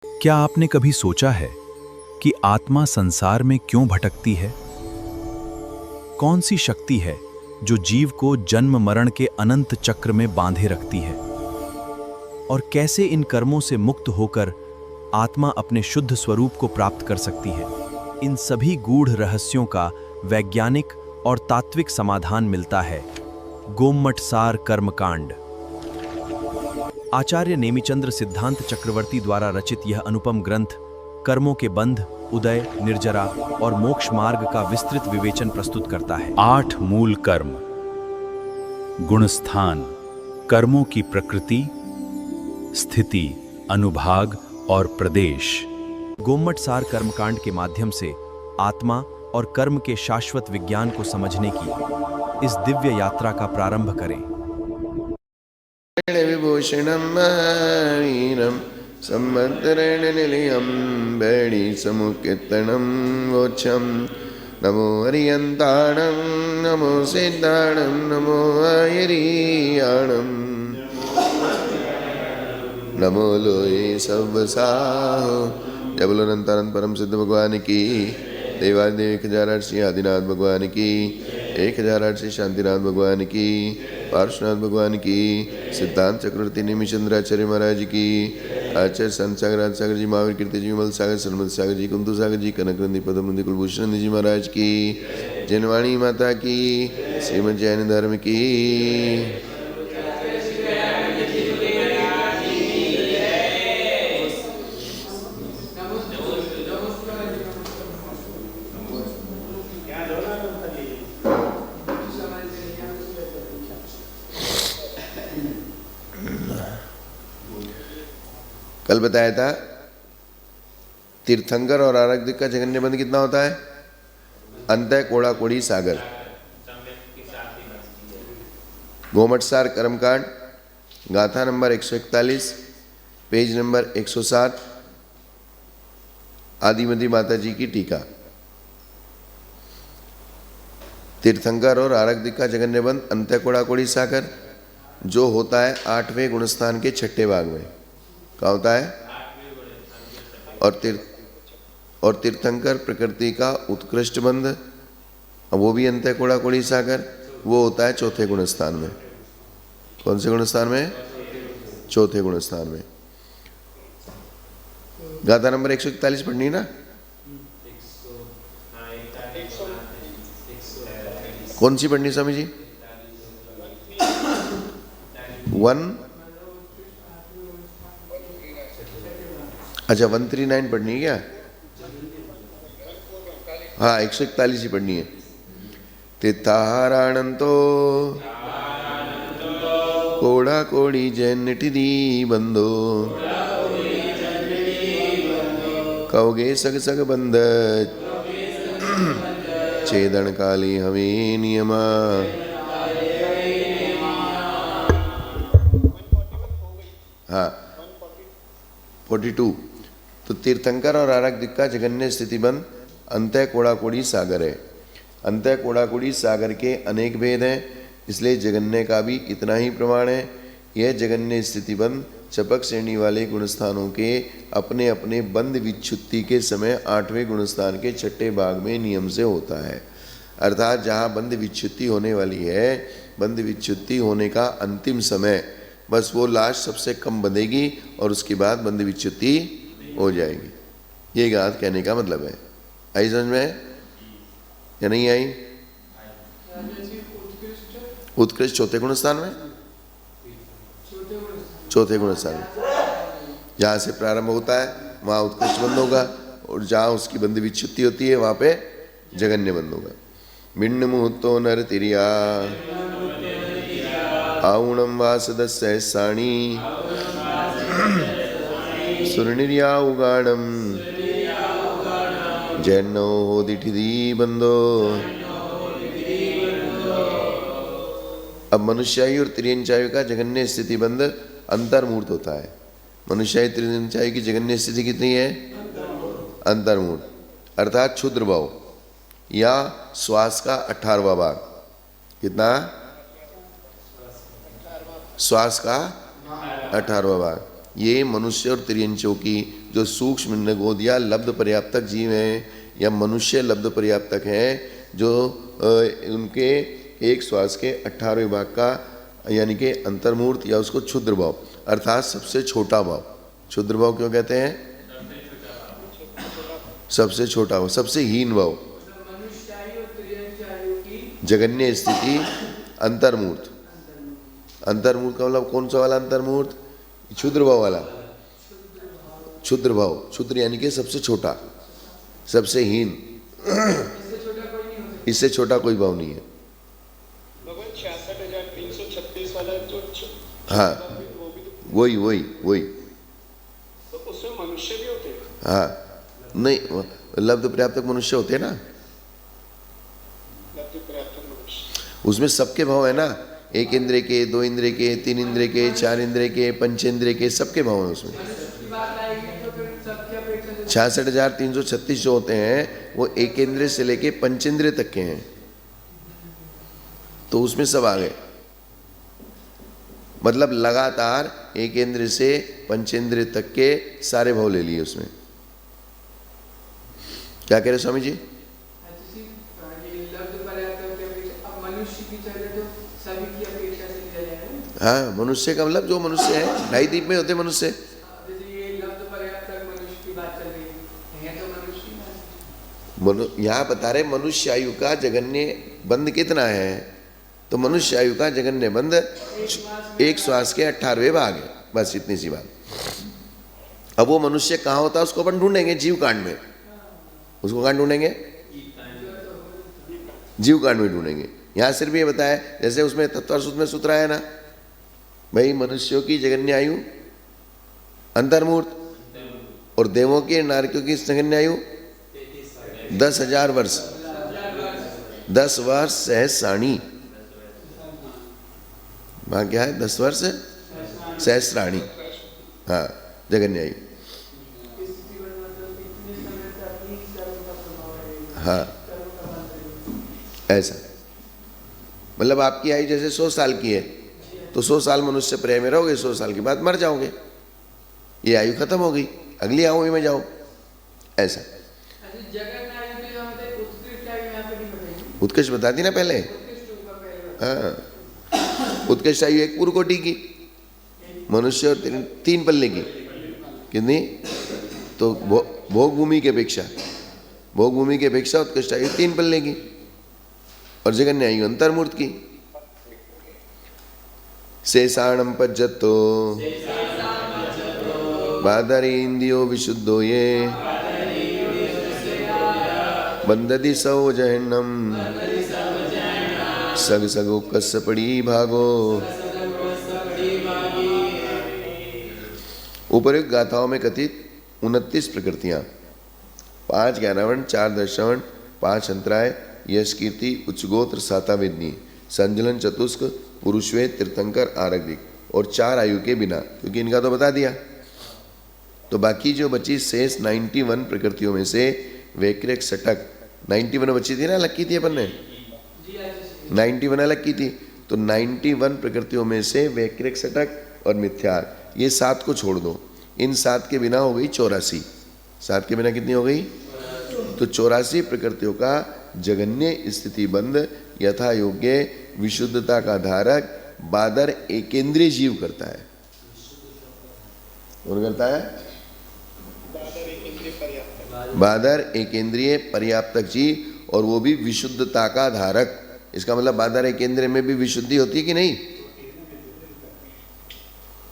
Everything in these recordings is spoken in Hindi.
क्या आपने कभी सोचा है कि आत्मा संसार में क्यों भटकती है? कौन सी शक्ति है जो जीव को जन्म मरण के अनंत चक्र में बांधे रखती है? और कैसे इन कर्मों से मुक्त होकर आत्मा अपने शुद्ध स्वरूप को प्राप्त कर सकती है? इन सभी गूढ़ रहस्यों का वैज्ञानिक और तात्विक समाधान मिलता है गोमटसार कर्मकांड। आचार्य नेमिचंद्र सिद्धांत चक्रवर्ती द्वारा रचित यह अनुपम ग्रंथ कर्मों के बंध, उदय, निर्जरा और मोक्ष मार्ग का विस्तृत विवेचन प्रस्तुत करता है। 8 मूल कर्म। गुणस्थान, कर्मों की प्रकृति, स्थिति, अनुभाग और प्रदेश। गोमटसार कर्मकांड के माध्यम से आत्मा और कर्म के शाश्वत विज्ञान को समझने की इस दिव्य यात्रा का प्रारंभ करें। विभूषणं वीरं संवत्सरेण निलयं बैडी समुकेतनं वोच्छं नमो हरियन्ताणं नमो सिद्धाणं नमो आयरीयाणं नमो लोये सव्वसाहो। जय बोलो अनंतानंद परम सिद्ध भगवान की, देवादिदेव 1008 श्री आदिनाथ भगवान की, 1008 श्री शांतिनाथ भगवान की, पार्श्वनाथ भगवान की, सिद्धांत चक्रवर्ती नेमिचंद्राचार्य महाराज की, आचार्य संत सागर सागर जी, महावीर कीर्ति जी, विमल सागर, सरमद सागर जी, कुंतु सागर जी, कनकनंदी पद्मनंदी कुलभूषण जी महाराज की, जनवाणी माता की, श्रीमद जैन धर्म की। कल बताया था तीर्थंकर और आरक्तिक का जगन्य बंध कितना होता है? अंतः कोड़ा कोड़ी सागर। गोमटसार कर्मकांड, गाथा नंबर 141, पेज नंबर 107, आदिमती माता जी की टीका। तीर्थंकर और आरक्तिक का जगन्य बंध अंतः कोड़ा कोड़ी सागर जो होता है 8वें गुणस्थान के 6ठे भाग में। क्या होता है? और तीर्थंकर प्रकृति का उत्कृष्ट बंध, वो भी अंतः कोड़ा कोड़ी सागर, वो होता है 4थे गुणस्थान में। कौन से गुणस्थान में? 4थे गुणस्थान में। गाथा नंबर 141 पढ़नी ना? कौन सी पढ़नी स्वामी जी? 1 अच्छा 139 पढ़नी है क्या? हाँ 141 ही पढ़नी है। तीर्थाराणंतो कोड़ा कोड़ी जैनिटिदी बंधो कवगे सग सग बंध छेदन काली हमें नियमा। हाँ 42। तो तीर्थंकर और आरक्तिक का जगन्य स्थिति बंध अंतः कोड़ा कोड़ी सागर है। अंतः कोड़ा कोड़ी सागर के अनेक भेद हैं, इसलिए जगन्य का भी इतना ही प्रमाण है। यह जगन्य स्थिति बंध चपक श्रेणी वाले गुणस्थानों के अपने अपने बंध विच्छुत्ति के समय 8वें गुणस्थान के 6ठे भाग में नियम से होता है। अर्थात जहाँ बंध विच्छुत्ति होने वाली है, बंध विच्छुत्ति होने का अंतिम समय बस वो लाश सबसे कम बंधेगी और उसके बाद बंध विच्छुत्ति हो जाएगी। ये बात कहने का मतलब है। आई समझ में या नहीं आई? उत्कृष्ट 4थे गुणस्थान में, 4थे गुणस्थान में जहाँ से प्रारंभ होता है वहाँ उत्कृष्ट बंध होगा, और जहाँ उसकी बंध विच्छुत्ति होती है वहाँ पे जगन्य बंध होगा। भिन्न मुहूर्तो नर तिरिया आउणम वासदस्य साणी सुरनिर्या उगाणम जैनो होदिठिदी बंदो। अब मनुष्यायु और त्रियंचायु का जगन्य स्थिति बंध अंतर्मूर्त होता है। मनुष्यायु त्रियंचायु की जगन्य स्थिति कितनी है? अंतर्मूर्त अर्थात क्षुद्र भाव या श्वास का 18वां भाग। कितना? श्वास का 18वां भाग। ये मनुष्य और तिर्यंचों की जो सूक्ष्म निगोदिया लब्ध पर्याप्तक जीव हैं या मनुष्य लब्ध पर्याप्तक हैं, जो उनके एक श्वास के 18 विभाग का यानी कि अंतर्मूर्त या उसको क्षुद्र भाव अर्थात सबसे छोटा भाव। क्षुद्र भाव क्यों कहते हैं? सबसे छोटा भाव, सबसे हीन भाव, जगन्य स्थिति, अंतर्मूर्त। अंतर्मूर्त का मतलब कौन सा वाला अंतर्मूर्त? क्षुद्र भाव वाला। क्षुद्र भाव, क्षुद्र यानी कि सबसे छोटा, सबसे हीन, इससे छोटा कोई भाव नहीं है। 66,336 वाला जो हाँ, वही तो उसमें मनुष्य भी होते हैं? हाँ, नहीं लब्ध पर्याप्तक मनुष्य होते हैं ना, लब्ध पर्याप्तक मनुष्य। उसमें सबके भाव है ना, एक इंद्रिय के, दो इंद्रिय के, तीन इंद्रिय के, चार इंद्रिय के, पंचेंद्रिय के, सबके भाव है उसमें। 66,336 जो होते हैं वो एक इंद्रिय से लेके पंचेंद्रिय तक के हैं, तो उसमें सब आ गए। मतलब लगातार एक इंद्रिय से पंचेंद्रिय तक के सारे भाव ले लिए उसमें। क्या कह रहे स्वामी जी? हाँ, मनुष्य का मतलब जो मनुष्य है, ढाई द्वीप में होते मनुष्य। यहाँ बता रहे मनुष्य आयु का जगन्य बंध कितना है, तो मनुष्य आयु का जगन्य बंध एक श्वास के 18वें भाग है, बस इतनी सी बात। अब वो मनुष्य कहाँ होता है उसको अपन ढूंढेंगे जीव कांड में। उसको कहाँ ढूंढेंगे? जीव कांड में ढूंढेंगे। यहाँ सिर्फ ये बताया, जैसे उसमें तत्वासूत्र में सूत्र आया ना भाई, मनुष्यों की जगन्य आयु अंतर्मूर्त और देवों की नारकियों की जगन्य आयु 10,000 वर्ष, 10 वर्ष सहस्राणी। वहाँ क्या है? 10 वर्ष सहस्राणी, हाँ, जगन्य आयु। हाँ, ऐसा मतलब आपकी आयु जैसे 100 साल की है तो 100 साल मनुष्य प्रेम में रहोगे, 100 साल के बाद मर जाओगे, ये आयु खत्म हो गई, अगली आयु में जाओ, ऐसा। उत्कृष्ट बता दी ना पहले। हाँ, उत्कृष्ट आयु एक पूर्व कोटि की, मनुष्य और 3 पल्ले की, कितनी? तो भोग भूमि की अपेक्षा उत्कृष्ट आयु 3 पल्ले की और जगन्य आयु अंतर्मूर्त की। शेषाणम पज्जतो बादरीन्द्रियो विशुद्धो ये बंदति सौ जहन्नम सग सगो कस्य पड़ी भागो। उपयुक्त गाथाओं में कथित 29 प्रकृतियां, 5 ज्ञानावरण, 4 दर्शवण, 5 अंतराय, यश कीर्ति, उच्चगोत्र, साताविद्नी, संजलन, चतुष्क, पुरुषवेद, तीर्थंकर, आरग्दिक और 4 आयु के बिना, क्योंकि इनका तो बता दिया। तो बाकी जो बची शेष 91 प्रकृतियों में से वैकृक सटक 91 बची थी ना, अलग की थी अपन ने, 91 अलग की थी, तो 91 प्रकृतियों में से वैकृक सटक और मिथ्यार, ये 7 को छोड़ दो। इन 7 के बिना हो गई 84। 7 के बिना कितनी हो गई? तो 84 प्रकृतियों का जगन्य स्थिति बंध यथा योग्य विशुद्धता का धारक बादर एकेंद्रीय जीव करता है। कौन करता है? बादर एकेंद्रीय पर्याप्तक जीव, और वो भी विशुद्धता का धारक। इसका मतलब बादर एकेंद्रीय में भी विशुद्धि होती है कि नहीं?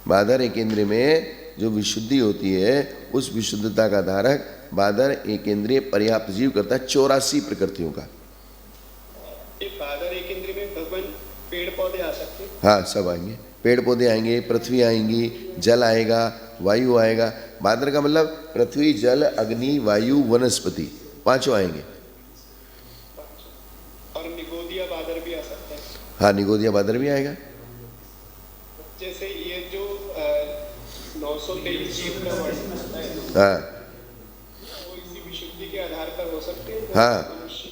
बादर एकेंद्रीय में जो विशुद्धि होती है उस विशुद्धता का धारक बादर एकेंद्रीय पर्याप्त जीव करता है 84 प्रकृतियों का। बादर एकेंद्रीय में भगवान पेड़ पौधे आ सकते हैं? हाँ, सब आएंगे, पेड़ पौधे आएंगे, पृथ्वी आएंगी, जल आएगा, वायु आएगा। बादर का मतलब पृथ्वी, जल, अग्नि, वायु, वनस्पति, 5 आएंगे। और निगोदिया बादर भी आ सकते हैं? हाँ, निगोदिया बादर भी आएगा। जैसे ये जो 923 जीव का वर्णन करता है, हाँ, वो इसी विशुद्धि के आधार पर हो सकते हैं? हाँ,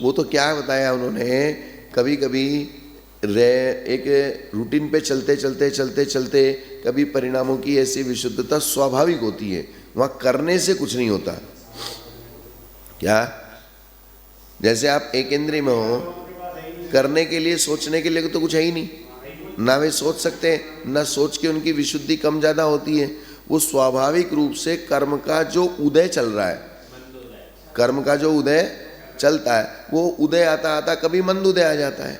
वो तो क्या बताया उन्होंने, कभी कभी एक रूटीन पे चलते चलते कभी परिणामों की ऐसी विशुद्धता स्वाभाविक होती है, वहां करने से कुछ नहीं होता। क्या? जैसे आप एक इंद्रिय में हो, करने के लिए, सोचने के लिए तो कुछ है ही नहीं, ना वे सोच सकते हैं, ना सोच के उनकी विशुद्धि कम ज्यादा होती है। वो स्वाभाविक रूप से कर्म का जो उदय चल रहा है, कर्म का जो उदय चलता है, वो उदय आता आता कभी मंद उदय आ जाता है।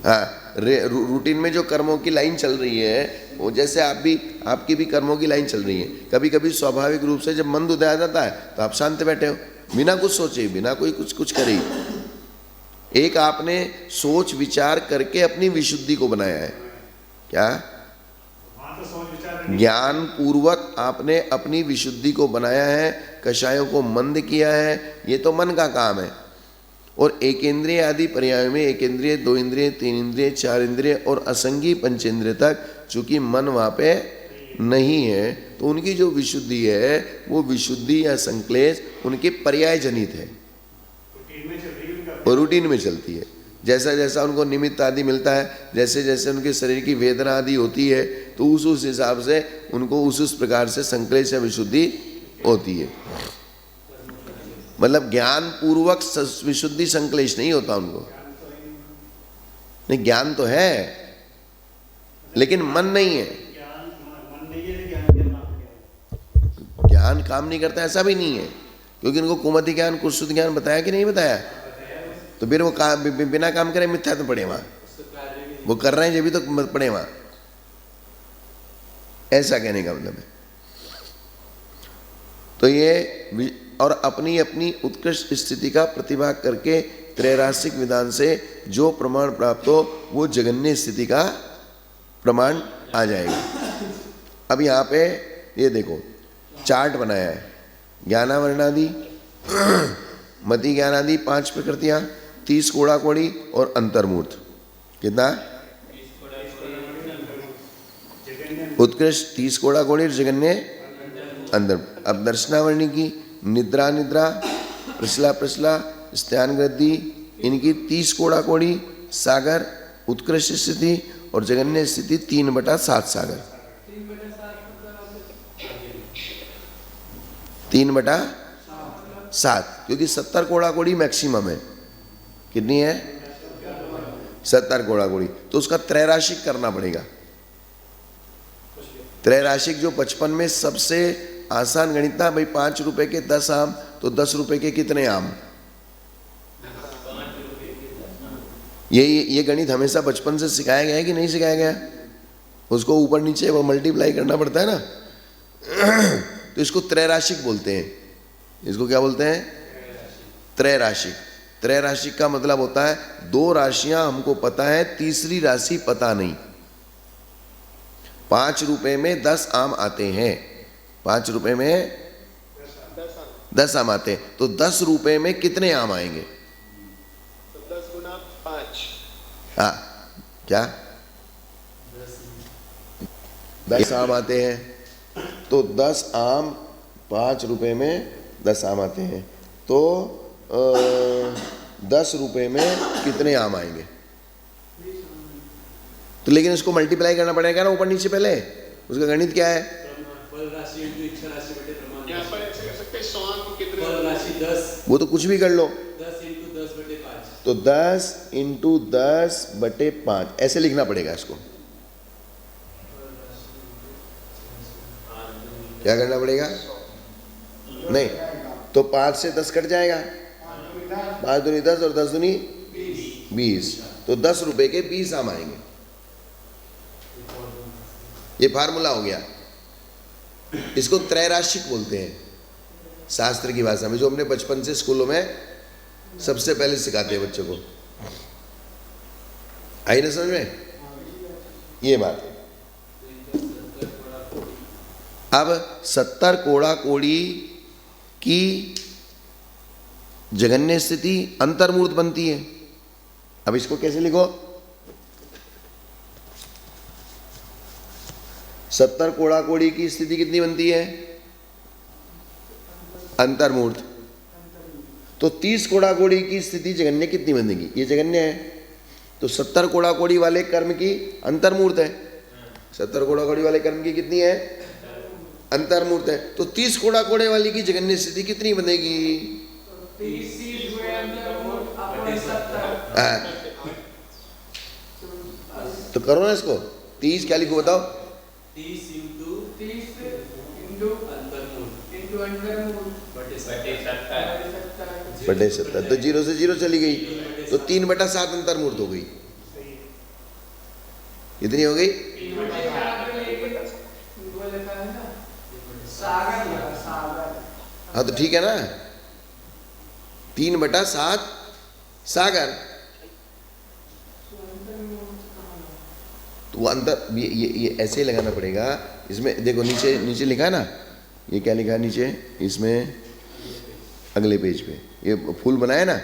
हाँ, रूटीन में जो कर्मों की लाइन चल रही है, वो जैसे आपकी भी कर्मों की लाइन चल रही है। कभी कभी स्वाभाविक रूप से जब मंद उदय आ जाता है तो आप शांत बैठे हो, बिना कुछ सोचे, बिना कोई कुछ करे। एक आपने सोच विचार करके अपनी विशुद्धि को बनाया है। क्या? ज्ञान पूर्वक आपने अपनी विशुद्धि को बनाया है, कषायों को मंद किया है, ये तो मन का काम है। और एक इंद्रिय आदि पर्याय में एक इंद्रिय, दो इंद्रिय, तीन इंद्रिय, चार इंद्रिय और असंगी पंचेंद्रिय तक, चूंकि मन वहां पे नहीं है, तो उनकी जो विशुद्धि है वो विशुद्धि या संक्लेश उनके पर्याय जनित है और रूटीन में चलती है। जैसा जैसा उनको निमित्त आदि मिलता है, जैसे जैसे उनके शरीर की वेदना आदि होती है, तो उस हिसाब से उनको उस प्रकार से संक्लेश या विशुद्धि होती है। मतलब ज्ञान पूर्वक विशुद्धि संक्लेश नहीं होता उनको। नहीं, ज्ञान तो है लेकिन मन नहीं है। ज्ञान काम नहीं करता ऐसा भी नहीं है, क्योंकि उनको कुमति ज्ञान, कुशुद्ध ज्ञान बताया कि नहीं बताया? तो फिर वो बिना काम करे मिथ्या तो पड़े वहां, वो कर रहे हैं जब भी तो पड़े वहां, ऐसा कहने का मतलब है। तो ये और अपनी अपनी उत्कृष्ट स्थिति का प्रतिभाग करके त्रैरासिक विधान से जो प्रमाण प्राप्त हो वो जगन्य स्थिति का प्रमाण आ जाएगा। अब यहाँ पे ये देखो चार्ट बनाया है, ज्ञानावरणादि, मति ज्ञानादि 5 प्रकृतियां, 30 कोड़ा कोड़ी और अंतर्मूर्त। कितना? उत्कृष्ट 30 कोड़ा कोड़ी और जगन्य अंदर। अब दर्शनावरणी की निद्रा निद्रा, प्रसला प्रसला, स्त्यान गृद्धि, इनकी 30 कोड़ा कोड़ी, सागर, उत्कृष्ट स्थिति और जगन्य स्थिति 3/7 सागर। 3/7, क्योंकि 70 कोड़ा कोड़ी मैक्सिमम है। कितनी है? 70 कोड़ा कोड़ी। तो उसका त्रैराशिक करना पड़ेगा। त्रैराशिक जो 55 में सबसे आसान गणित था भाई, 5 रुपए के 10 आम, तो 10 रुपए के कितने आम? ये गणित हमेशा बचपन से सिखाया गया है कि नहीं सिखाया गया? उसको ऊपर नीचे वो मल्टीप्लाई करना पड़ता है ना। तो इसको त्रैराशिक बोलते हैं। इसको क्या बोलते हैं? त्रैराशिक। त्रैराशिक का मतलब होता है 2 राशियां हमको पता है, तीसरी राशि पता नहीं। 5 रुपए में 10 आम आते हैं, 5 रुपए में 10 आम आते हैं, तो 10 रुपए में कितने आम आएंगे? 10 गुना 5। हाँ, क्या 10 आम आते हैं, तो 10 आम 5 रुपए में 10 आम आते हैं, तो 10 रुपए में कितने आम आएंगे? तो लेकिन इसको मल्टीप्लाई करना पड़ेगा ना ऊपर नीचे पहले। उसका गणित क्या है? यहाँ पर ऐसे कर सकते हैं 100 को कितने? वो तो कुछ भी कर लो, 10 × 10/5, तो 10 × 10/5 ऐसे लिखना पड़ेगा इसको। क्या करना पड़ेगा? नहीं, तो 5 से 10 कट जाएगा, 5 दूनी 10 और 10 दूनी 20, तो 10 रुपए के 20 आम आएंगे। ये फार्मूला हो गया। इसको त्रैराशिक बोलते हैं शास्त्र की भाषा में, जो हमने बचपन से स्कूलों में सबसे पहले सिखाते हैं बच्चों को। आई ना समझ में? ये बात है। अब 70 कोड़ा कोड़ी की जगन्य स्थिति अंतर्मूर्त बनती है। अब इसको कैसे लिखो? 70 कोड़ा कोड़ी की स्थिति कितनी बनती है? अंतर्मूर्त। तो 30 कोड़ा कोड़ी की स्थिति जगन्य कितनी बनेगी? ये जगन्य है, तो 70 कोड़ा कोड़ी वाले कर्म की अंतर्मूर्त है। 70 कोड़ा कोड़ी वाले कर्म की कितनी है? अंतर्मूर्त है। तो 30 कोड़ा कोड़े वाली की जगन्य स्थिति कितनी बनेगी? तो करो ना इसको, 30 क्या लिखो बताओ? 30 बटे 70, तो 0 से 0 चली गई, तो 3/7 अंतर्मूर्त हो गई। कितनी हो गई? हाँ तो ठीक है ना, 3/7 सागर। तो वो अंतर ये ऐसे ही लगाना पड़ेगा। इसमें देखो नीचे नीचे लिखा है ना, ये क्या लिखा है नीचे इसमें, अगले पेज पे ये फूल बनाया ना,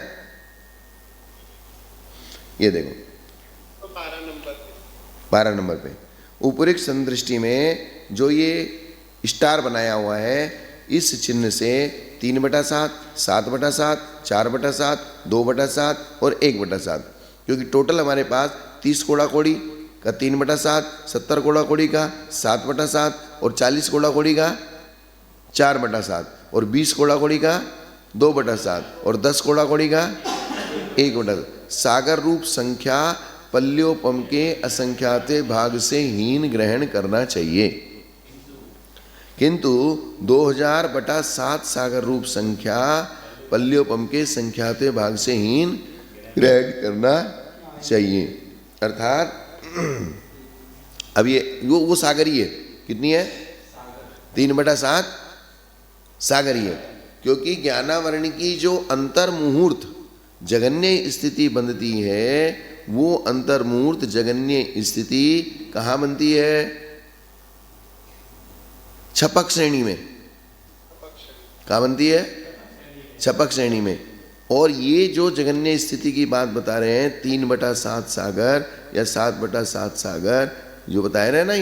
ये देखो तो 12 नंबर पे उपरिक्त संदृष्टि में जो ये स्टार बनाया हुआ है, इस चिन्ह से 3/7, 7/7, 4/7, 2/7 और 1/7, क्योंकि टोटल हमारे पास 30 कोड़ा कोड़ी का 3/7, 70 कोड़ा कोड़ी का 7/7 और 40 कोड़ा कोड़ी का 4/7 और 20 कोड़ा कोड़ी का 2/7 और 10 कोड़ा कोड़ी का 1/7। सागर रूप संख्या पल्योपम के असंख्याते भाग से हीन ग्रहण करना चाहिए, किंतु 2000/7 सागर रूप संख्या पल्योपम के संख्याते भाग से हीन ग्रहण करना चाहिए। अर्थात अब ये वो सागरी है, कितनी है? 3/7 सागरी है, क्योंकि ज्ञानावरण की जो अंतर्मुहूर्त जगन्य स्थिति बनती है, वो अंतर्मुहूर्त जगन्य स्थिति कहाँ बनती है? छपक श्रेणी में। कहाँ बनती है? छपक श्रेणी में। और ये जो जगन्य स्थिति की बात बता रहे हैं, 3/7 सागर या 7/7 सागर जो बता रहे हैं ना,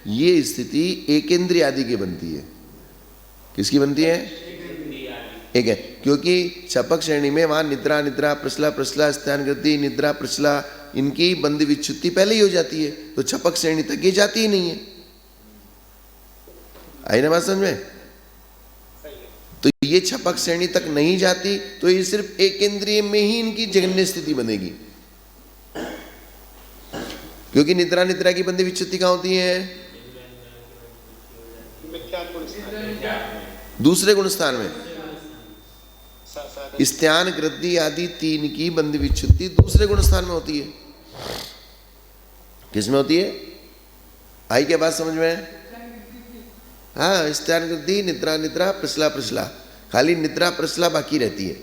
ये स्थिति एकेंद्रिय आदि की बनती है। किसकी बनती है? एक है, क्योंकि छपक श्रेणी में वहां निद्रा निद्रा प्रसला प्रसला स्थान गति निद्रा प्रसला इनकी बंद विच्छुत्ति पहले ही हो जाती है, तो छपक श्रेणी तक ये जाती ही नहीं है। आई ना बात समझ में? तो ये छपक श्रेणी तक नहीं जाती, तो ये सिर्फ एक केंद्रीय में ही इनकी जगन्य स्थिति बनेगी, क्योंकि निद्रा निद्रा की बंदी विच्छुत्ति कहाँ होती है? दूसरे गुण स्थान में। स्त्यान गृद्धि आदि 3 की बंद विच्छुत्ति दूसरे गुण स्थान में होती है। किसमें होती है? आई क्या बात समझ में? हाँ, स्त्यान गृद्धि निद्रा निद्रा प्रसला प्रसला, खाली निद्रा प्रसला बाकी रहती है।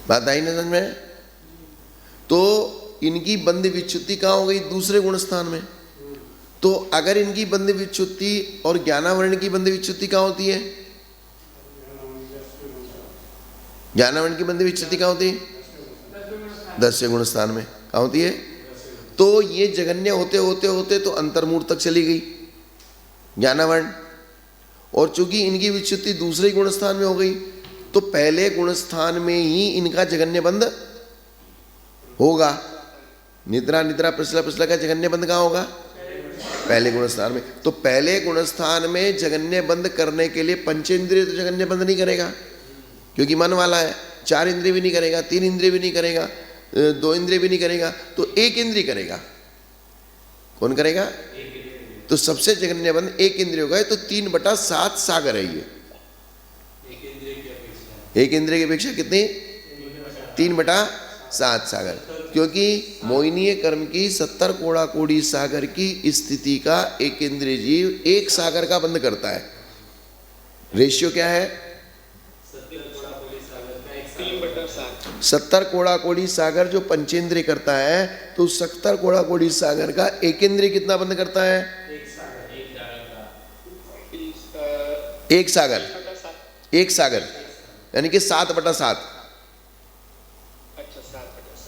बात आई ना समझ में? तो इनकी बंद विच्छुत्ति कहाँ हो गई? दूसरे गुण स्थान में। तो अगर इनकी बंद विच्छुत्ति और ज्ञानावरण की बंद विच्छुत्ति कहाँ होती है? ज्ञानावरण की बंद विच्छुत्ति कहाँ होती है? 10वें गुण स्थान में। कहाँ होती है? तो ये जगन्य होते होते होते तो अंतर्मूर्त तक चली गई ज्ञानावरण, और चूंकि इनकी विच्छुत्ति दूसरे गुण स्थान में हो गई, तो पहले गुण स्थान में ही इनका जगन्य बंद होगा। निद्रा निद्रा प्रसला प्रसला का जगन्य बंद कहाँ होगा? पहले गुण स्थान में। तो पहले गुण स्थान में जगन्य बंद करने के लिए पंचेंद्रिय तो जगन्य बंद नहीं करेगा, क्योंकि मन वाला है। 4 इंद्रिय भी नहीं करेगा, 3 इंद्रिय भी नहीं करेगा, 2 इंद्रिय भी नहीं करेगा, तो 1 इंद्रिय करेगा। कौन करेगा? तो सबसे जगन्य बंद 1 इंद्रिय होगा, तो 3/7 सागर है ये। 1 इंद्रिय की अपेक्षा कितनी? 3/7 सागर, क्योंकि मोहिनीय कर्म की 70 कोड़ा कोड़ी सागर की स्थिति का एक इंद्रिय जीव 1 सागर का बंद करता है। रेशियो क्या है? 70 कोड़ा कोड़ी सागर जो पंचेंद्रिय करता है, तो 70 कोड़ा कोड़ी सागर का एक इंद्रिय कितना बंद करता है? 1 सागर। 1 सागर यानी कि 7/7।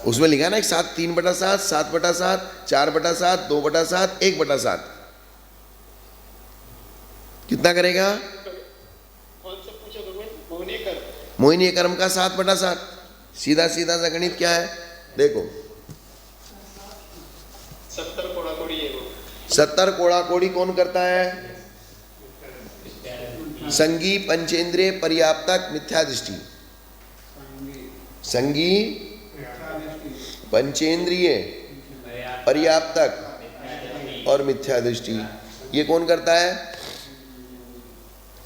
उसमें लिखा ना, 3/7, 7/7, 4/7, 2/7, 1/7। कितना करेगा? कौन सा पूछा भगवान? मोहिनी कर्म। मोहिनी कर्म का 7/7। सीधा सीधा सा गणित क्या है, देखो 70 कोड़ा कोड़ी है वो। 70 कोड़ा कोड़ी कौन करता है? संगी पंचेंद्रिय पर्याप्तक मिथ्या दृष्टि। संगी पंचेंद्रिय पर्याप्तक और मिथ्या दृष्टि, ये कौन करता है?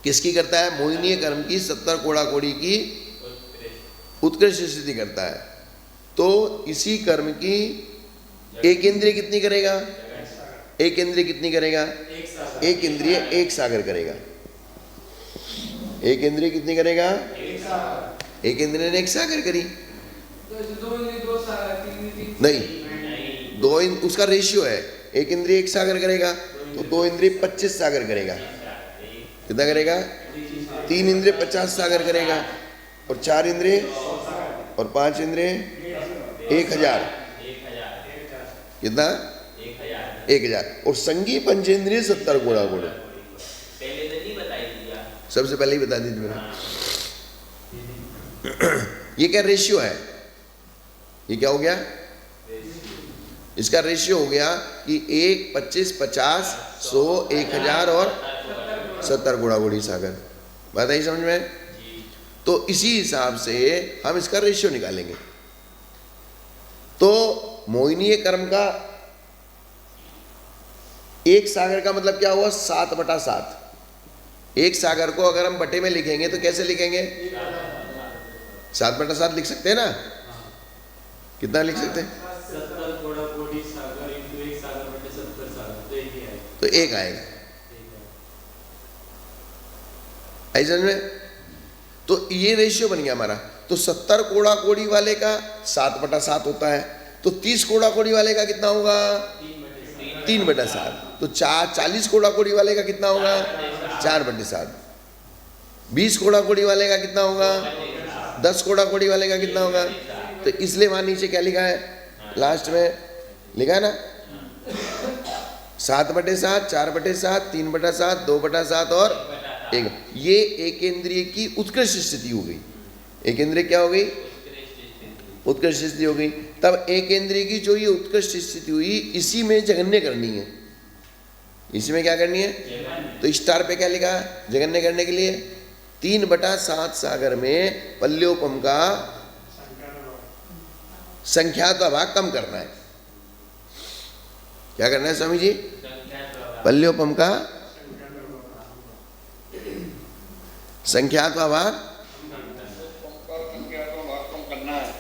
किसकी करता है? मोहिनीय कर्म की 70 कोड़ा कोड़ी की उत्कृष्ट स्थिति करता है। तो इसी कर्म की एक इंद्रिय कितनी करेगा? एक इंद्रिय कितनी करेगा? एक इंद्रिय एक सागर करेगा। एक इंद्रिय कितनी करेगा? एक इंद्रिय ने एक सागर करी। नहीं, उसका रेशियो है, एक इंद्रिय एक सागर करेगा तो 2 इंद्रिय 25 सागर करेगा। कितना करेगा? 3 इंद्रिय 50 सागर करेगा और 4 इंद्रिय और 5 इंद्रिय 1000। कितना? 1000। और संगी पंचेंद्रिय 70 कोड़ा कोड़ी। सबसे पहले ही बता दी थी मैंने। ये क्या रेशियो है? ये क्या हो गया? इसका रेशियो हो गया कि 1, 25, 50, 100, 1000 और 70 कोड़ा कोड़ी सागर। बात आई समझ में? तो इसी हिसाब से हम इसका रेशियो निकालेंगे। तो मोहिनीय कर्म का एक सागर का मतलब क्या हुआ? 7/7। एक सागर को अगर हम बटे में लिखेंगे तो कैसे लिखेंगे? 7/7 लिख सकते हैं ना? कितना लिख सकते हैं? 70 कोड़ा कोड़ी सागर इंटू 1 सागर बटे 70 सागर, तो एक ही आएगा। तो एक आएगा। आई समझ में? तो ये रेशियो बन गया हमारा। तो 70 कोड़ा कोड़ी वाले का 7/7 होता है, तो 30 कोड़ा कोड़ी वाले का कितना होगा? 3/7। तो 40 कोड़ा कोड़ी वाले का कितना होगा? 4/7। 20 कोड़ा कोड़ी वाले का कितना होगा? 10 कोड़ा कोड़ी वाले का कितना होगा? तो इसलिए वहां नीचे क्या लिखा है? लास्ट में लिखा है ना 7/7, 4/7, 3/7, 2/7 और 1। ये एक इंद्रिय की उत्कृष्ट स्थिति हो गई। एक इंद्रिय क्या हो गई? उत्कृष्ट स्थिति हो गई। तब एक इंद्रिय की जो ये उत्कृष्ट स्थिति हुई, इसी में जगन्य करनी है। इसी में क्या करनी है? तो स्टार पे क्या लिखा है जगन्य करने के लिए? 3/7 सागर में पल्योपम का संख्यात्वा भाग कम करना है। क्या करना है स्वामी जी? पल्योपम का संख्यात्वा भाग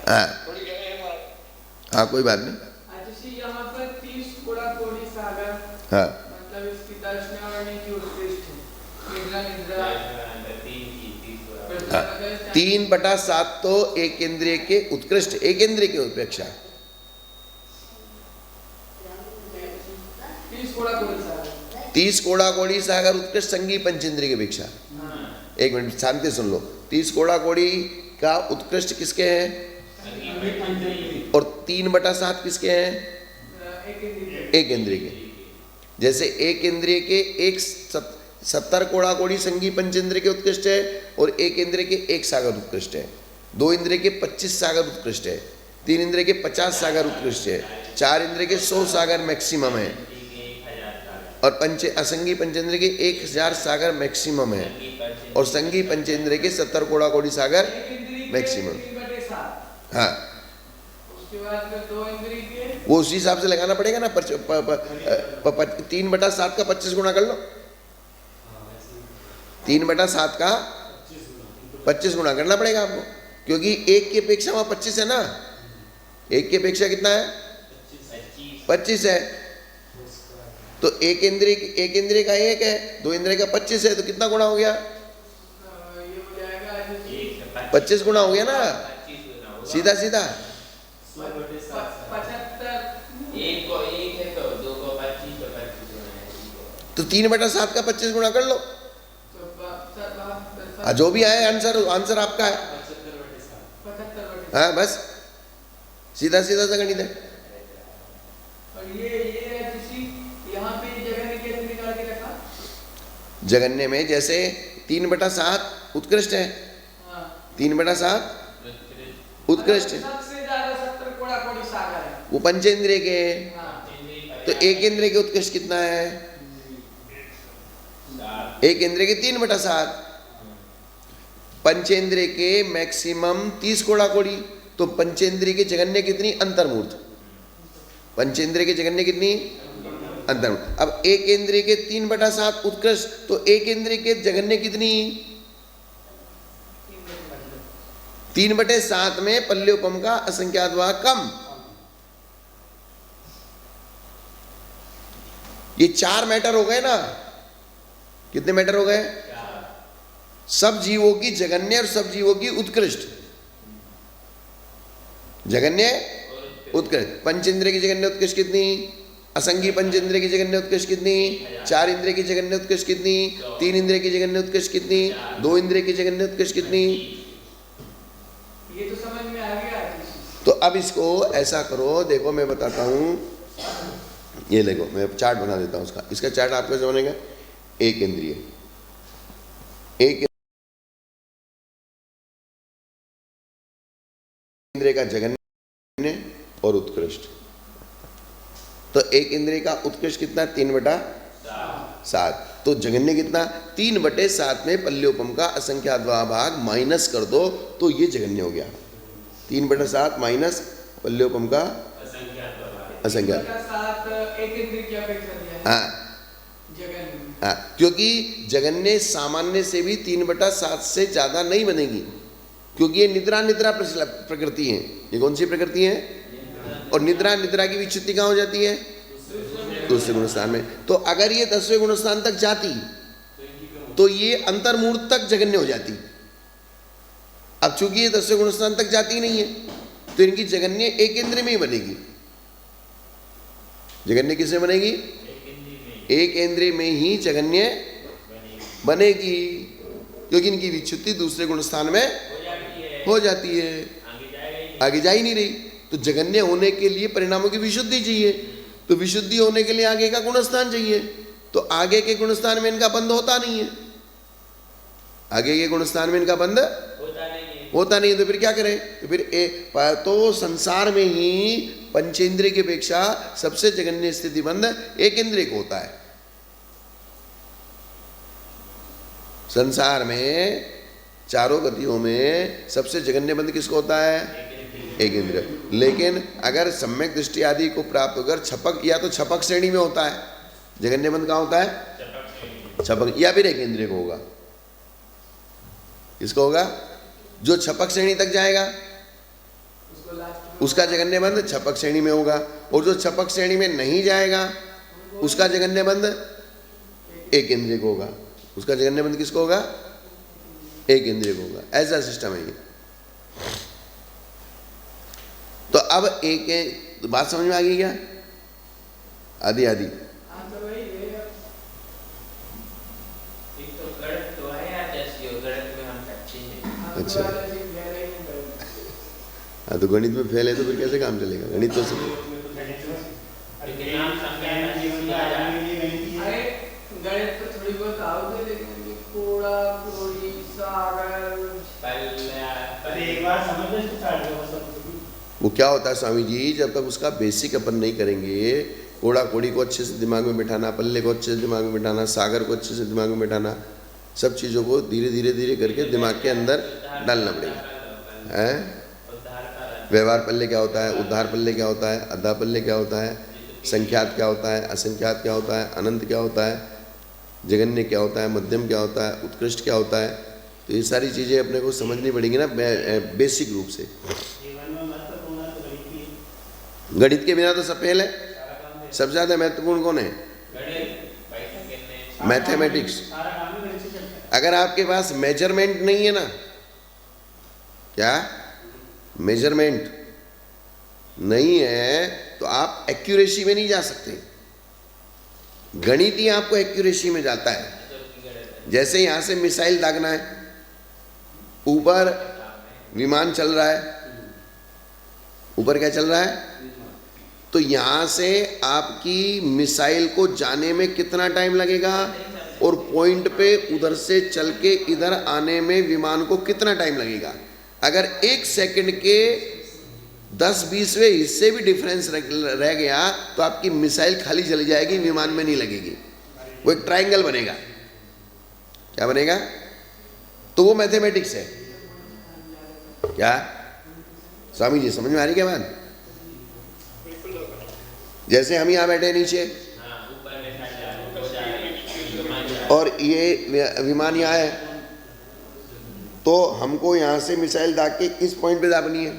हाँ हाँ, कोई बात नहीं। यहाँ पर 30 कोड़ा कोड़ी सागर, हाँ मतलब इसकी दर्शनावरणी की उत्कृष्ट है। निद्रा हाँ, 3/7 तो एक इंद्रिय के उत्कृष्ट, एक इंद्रिय के अपेक्षा 30 कोड़ा कोड़ी सागर उत्कृष्ट संगी पंचेंद्रिय की अपेक्षा। एक मिनट शांति सुन लो। 30 कोड़ा कोड़ी का उत्कृष्ट किसके हैं? और 3/7 किसके हैं? एक इंद्रिय के। जैसे एक इंद्रिय के 70 कोड़ा कोड़ी संगी पंचेंद्रिय के उत्कृष्ट है और एक इंद्रिय के 1 सागर उत्कृष्ट है। 2 इंद्रिय के 25 सागर उत्कृष्ट है। 3 इंद्रिय के 50 सागर उत्कृष्ट है। 4 इंद्रिय के 100 सागर मैक्सिमम है और असंगी पंचेंद्रिय के 1000 सागर मैक्सिमम है और संगी पंचेंद्रिय के 70 कोड़ा कोड़ी सागर मैक्सिमम। हाँ, उसके बाद 2 इंद्रिय के वो उसी हिसाब से लगाना पड़ेगा ना। 3/7 का 25 गुना कर लो। 3/7 का 25 गुना करना पड़ेगा आपको, क्योंकि एक की अपेक्षा वहां 25 है ना। एक की अपेक्षा कितना है? 25 है। तो एक इंद्रिय का 1 है, 2 इंद्रिय का 25 है, तो कितना गुना हो गया? ये हो जाएगा 25 गुना हो गया ना, सीधा सीधा। 75 तो 3/7 का 25 गुना कर लो। जो भी आए आंसर आपका है। हाँ बस सीधा सीधा सा गणित है। और ये यहाँ पे जगन्य कैसे निकाल के रखा? जगन्य में जैसे 3/7 उत्कृष्ट है। 3/7 उत्कृष्ट है। सबसे ज्यादा 70 कोड़ा कोड़ी सागर है। वो पंचेंद्रिय के, हाँ। तो एक इंद्रिय के उत्कृष्ट कितना है? एक इंद्रिय के 3/7। पंचेंद्रिय के मैक्सिमम 30 कोड़ा कोड़ी, तो पंचेंद्रिय के जगन्य कितनी? अंतर्मूर्त। पंचेंद्रिय के जगन्य कितनी? अंतर्मूर्त। अब एक इंद्रिय के 3/7 उत्कृष्ट, तो एक इंद्रिय के जगन्य कितनी? 3/7 में पल्योपम का असंख्यात भाग कम। ये 4 मैटर हो गए ना। कितने मैटर हो गए? सब जीवों की जगन्य और सब जीवों की उत्कृष्ट। जगन्य उत्कृष्ट। पंचेंद्रिय की जगन्य उत्कृष्ट कितनी? असंगी पंचेंद्रिय की जगन्य उत्कृष्ट कितनी? 4 इंद्रिय की जगन्य उत्कृष्ट कितनी? 3 इंद्रिय की जगन्य उत्कृष्ट कितनी? 2 इंद्रिय की जगन्य उत्कृष्ट कितनी? ये तो समझ में आ गया। तो अब इसको ऐसा करो, देखो मैं बताता हूं। ये देखो मैं चार्ट बना देता हूं उसका। इसका चार्ट आपको समझ बनेगा। एक इंद्रिय, एक इंद्रिय का जगन्य और उत्कृष्ट। तो एक इंद्रिय का उत्कृष्ट कितना? 3/7। तो जगन्य कितना? 3/7 में पल्योपम का असंख्यात भाग माइनस कर दो तो ये जगन्य हो गया। 3/7 माइनस पल्योपम का असंख्यात। 3/7 एक इंद्रिय की अपेक्षा दिया है। हाँ जगन्य। हाँ, क्योंकि जगन्य सामान्य से भी 3/7 से ज्यादा नहीं बनेगी, क्योंकि ये निद्रा निद्रा प्रकृति है। ये कौन सी प्रकृति है? और निद्रा निद्रा की विच्युति कहाँ हो जाती है? दूसरे गुणस्थान में। तो अगर ये 10वें गुणस्थान तक जाती तो ये अंतर्मूर्त तक जगन्य हो जाती। अब चूंकि ये 10वें गुणस्थान तक जाती नहीं है तो इनकी जगन्य एक इंद्रिय में ही बनेगी। जगन्य किसमें बनेगी? एक इंद्रिय में ही जगन्य बनेगी, क्योंकि इनकी विच्युति दूसरे गुणस्थान में हो जाती है, आगे जा ही नहीं रही। तो जगन्य होने के लिए परिणामों की विशुद्धि चाहिए, तो विशुद्धि होने के लिए आगे का गुणस्थान चाहिए। तो आगे के गुणस्थान में इनका बंध होता नहीं है। आगे के गुणस्थान में इनका बंध होता नहीं है, तो फिर क्या करें? तो फिर तो संसार में ही पंचेंद्रिय की अपेक्षा सबसे जगन्य स्थिति बंध एक इंद्रिय को होता है। संसार में चारों गतियों में सबसे जगन्य बंध किसको होता है? एक इंद्रिय। लेकिन अगर सम्यक दृष्टि आदि को प्राप्त होकर छपक, या तो छपक श्रेणी में होता है जगन्य बंध। कहाँ होता है? छपक, या फिर एक इंद्रिय को होगा। किसको होगा? जो छपक श्रेणी तक जाएगा उसका जगन्य बंध छपक श्रेणी में होगा, और जो छपक श्रेणी में नहीं जाएगा उसका जगन्य बंध एक इंद्रिय को होगा। उसका जगन्य बंध किसको होगा? एक इंद्रिय को होगा। ऐसा सिस्टम है ये। तो अब एक तो बात समझ में आ गई क्या? आदि आदि अच्छा। हाँ, तो गणित में फेल है तो फिर कैसे काम चलेगा? गणित तो सब गणित तो थोड़ी बहुत आओगे, लेकिन कोड़ा कोड़ी सागर एक बार समझ लो इसको चार्ट में सब। वो क्या होता है स्वामी जी, जब तक उसका बेसिक अपन नहीं करेंगे, कोड़ा कोड़ी को अच्छे से दिमाग में बिठाना, पल्ले को अच्छे से दिमाग में बिठाना, सागर को अच्छे से दिमाग में बिठाना, सब चीज़ों को धीरे धीरे धीरे करके दिमाग के अंदर डालना पड़ेगा। हैं? व्यवहार पल्ले क्या होता है, उद्धार पल्ले क्या होता है, अद्धा पल्ले क्या होता है, संख्यात क्या होता है, असंख्यात क्या होता है, अनंत क्या होता है, जगन्य क्या होता है, मध्यम क्या होता है, उत्कृष्ट क्या होता है। तो ये सारी चीज़ें अपने को समझनी पड़ेंगी ना बेसिक रूप से। गणित के बिना तो सब फेल है। सबसे ज़्यादा महत्वपूर्ण कौन है? मैथमेटिक्स। अगर आपके पास मेजरमेंट नहीं है ना, क्या मेजरमेंट नहीं है तो आप एक्यूरेसी में नहीं जा सकते। गणित ही आपको एक्यूरेसी में जाता है। जैसे यहाँ से मिसाइल दागना है, ऊपर विमान चल रहा है, ऊपर क्या चल रहा है, तो यहाँ से आपकी मिसाइल को जाने में कितना टाइम लगेगा और पॉइंट पे उधर से चल के इधर आने में विमान को कितना टाइम लगेगा। अगर 1 सेकंड के 10-20वें हिस्से भी डिफरेंस रह गया तो आपकी मिसाइल खाली चली जाएगी, विमान में नहीं लगेगी, वो एक ट्रायंगल बनेगा। क्या बनेगा? तो वो मैथमेटिक्स है। क्या स्वामी जी समझ में आ रही क्या बात? जैसे हम यहां बैठे नीचे और ये विमान यहाँ है, तो हमको यहाँ से मिसाइल दाग के इस पॉइंट पे दागनी है,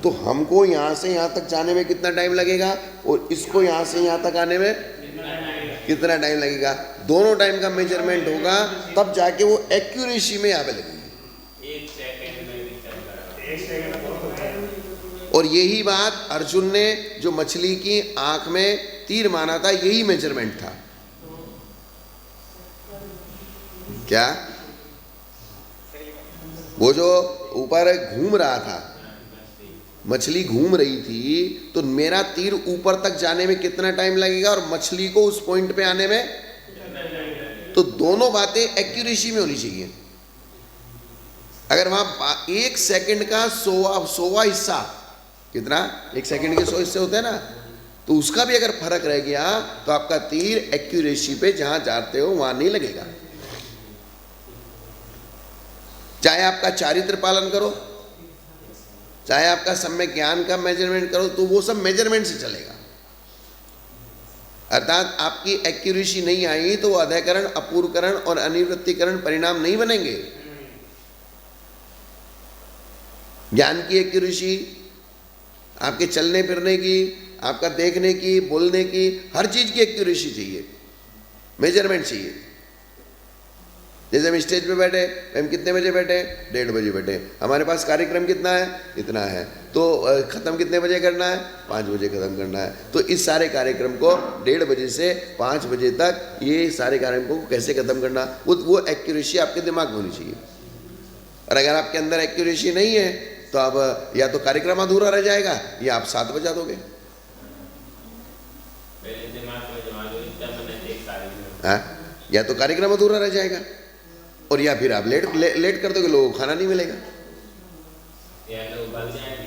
तो हमको यहाँ से यहाँ तक जाने में कितना टाइम लगेगा और इसको यहाँ से यहाँ तक आने में कितना टाइम लगेगा, दोनों टाइम का मेजरमेंट होगा, तब जाके वो एक्यूरेसी में यहाँ पे लगेगी। और यही बात अर्जुन ने जो मछली की आंख में तीर मारा था, यही मेजरमेंट था। क्या? वो जो ऊपर घूम रहा था, मछली घूम रही थी, तो मेरा तीर ऊपर तक जाने में कितना टाइम लगेगा और मछली को उस पॉइंट पे आने में, तो दोनों बातें एक्यूरेसी में होनी चाहिए। अगर वहां 1 सेकंड का 100वां हिस्सा, कितना 1 सेकंड के 100 हिस्से होते हैं ना, तो उसका भी अगर फर्क रह गया तो आपका तीर एक्यूरेसी पे जहां जाते हो वहां नहीं लगेगा। चाहे आपका चारित्र पालन करो, चाहे आपका सम्यक ज्ञान का मेजरमेंट करो, तो वो सब मेजरमेंट से चलेगा। अर्थात आपकी एक्यूरेसी नहीं आई तो अधैकरण, अपूर्वकरण और अनिवृत्तिकरण परिणाम नहीं बनेंगे। ज्ञान की एक्यूरेसी, आपके चलने फिरने की, आपका देखने की, बोलने की, हर चीज की एक्यूरेसी चाहिए, मेजरमेंट चाहिए। जैसे हम स्टेज पे बैठे, हम कितने बजे बैठे? 1:30 बजे बैठे। हमारे पास कार्यक्रम कितना है? इतना है। तो खत्म कितने बजे करना है? 5 बजे खत्म करना है। तो इस सारे कार्यक्रम को 1:30 बजे से 5 बजे तक, ये सारे कार्यक्रम को कैसे खत्म करना, वो एक्यूरेसी आपके दिमाग में होनी चाहिए। और अगर आपके अंदर एक्यूरेसी नहीं है तो आप या तो कार्यक्रम अधूरा रह जाएगा या आप 7 बजा दोगे। या तो कार्यक्रम अधूरा रह जाएगा और या फिर आप लेट कर दोगे, लोगों को खाना नहीं मिलेगा,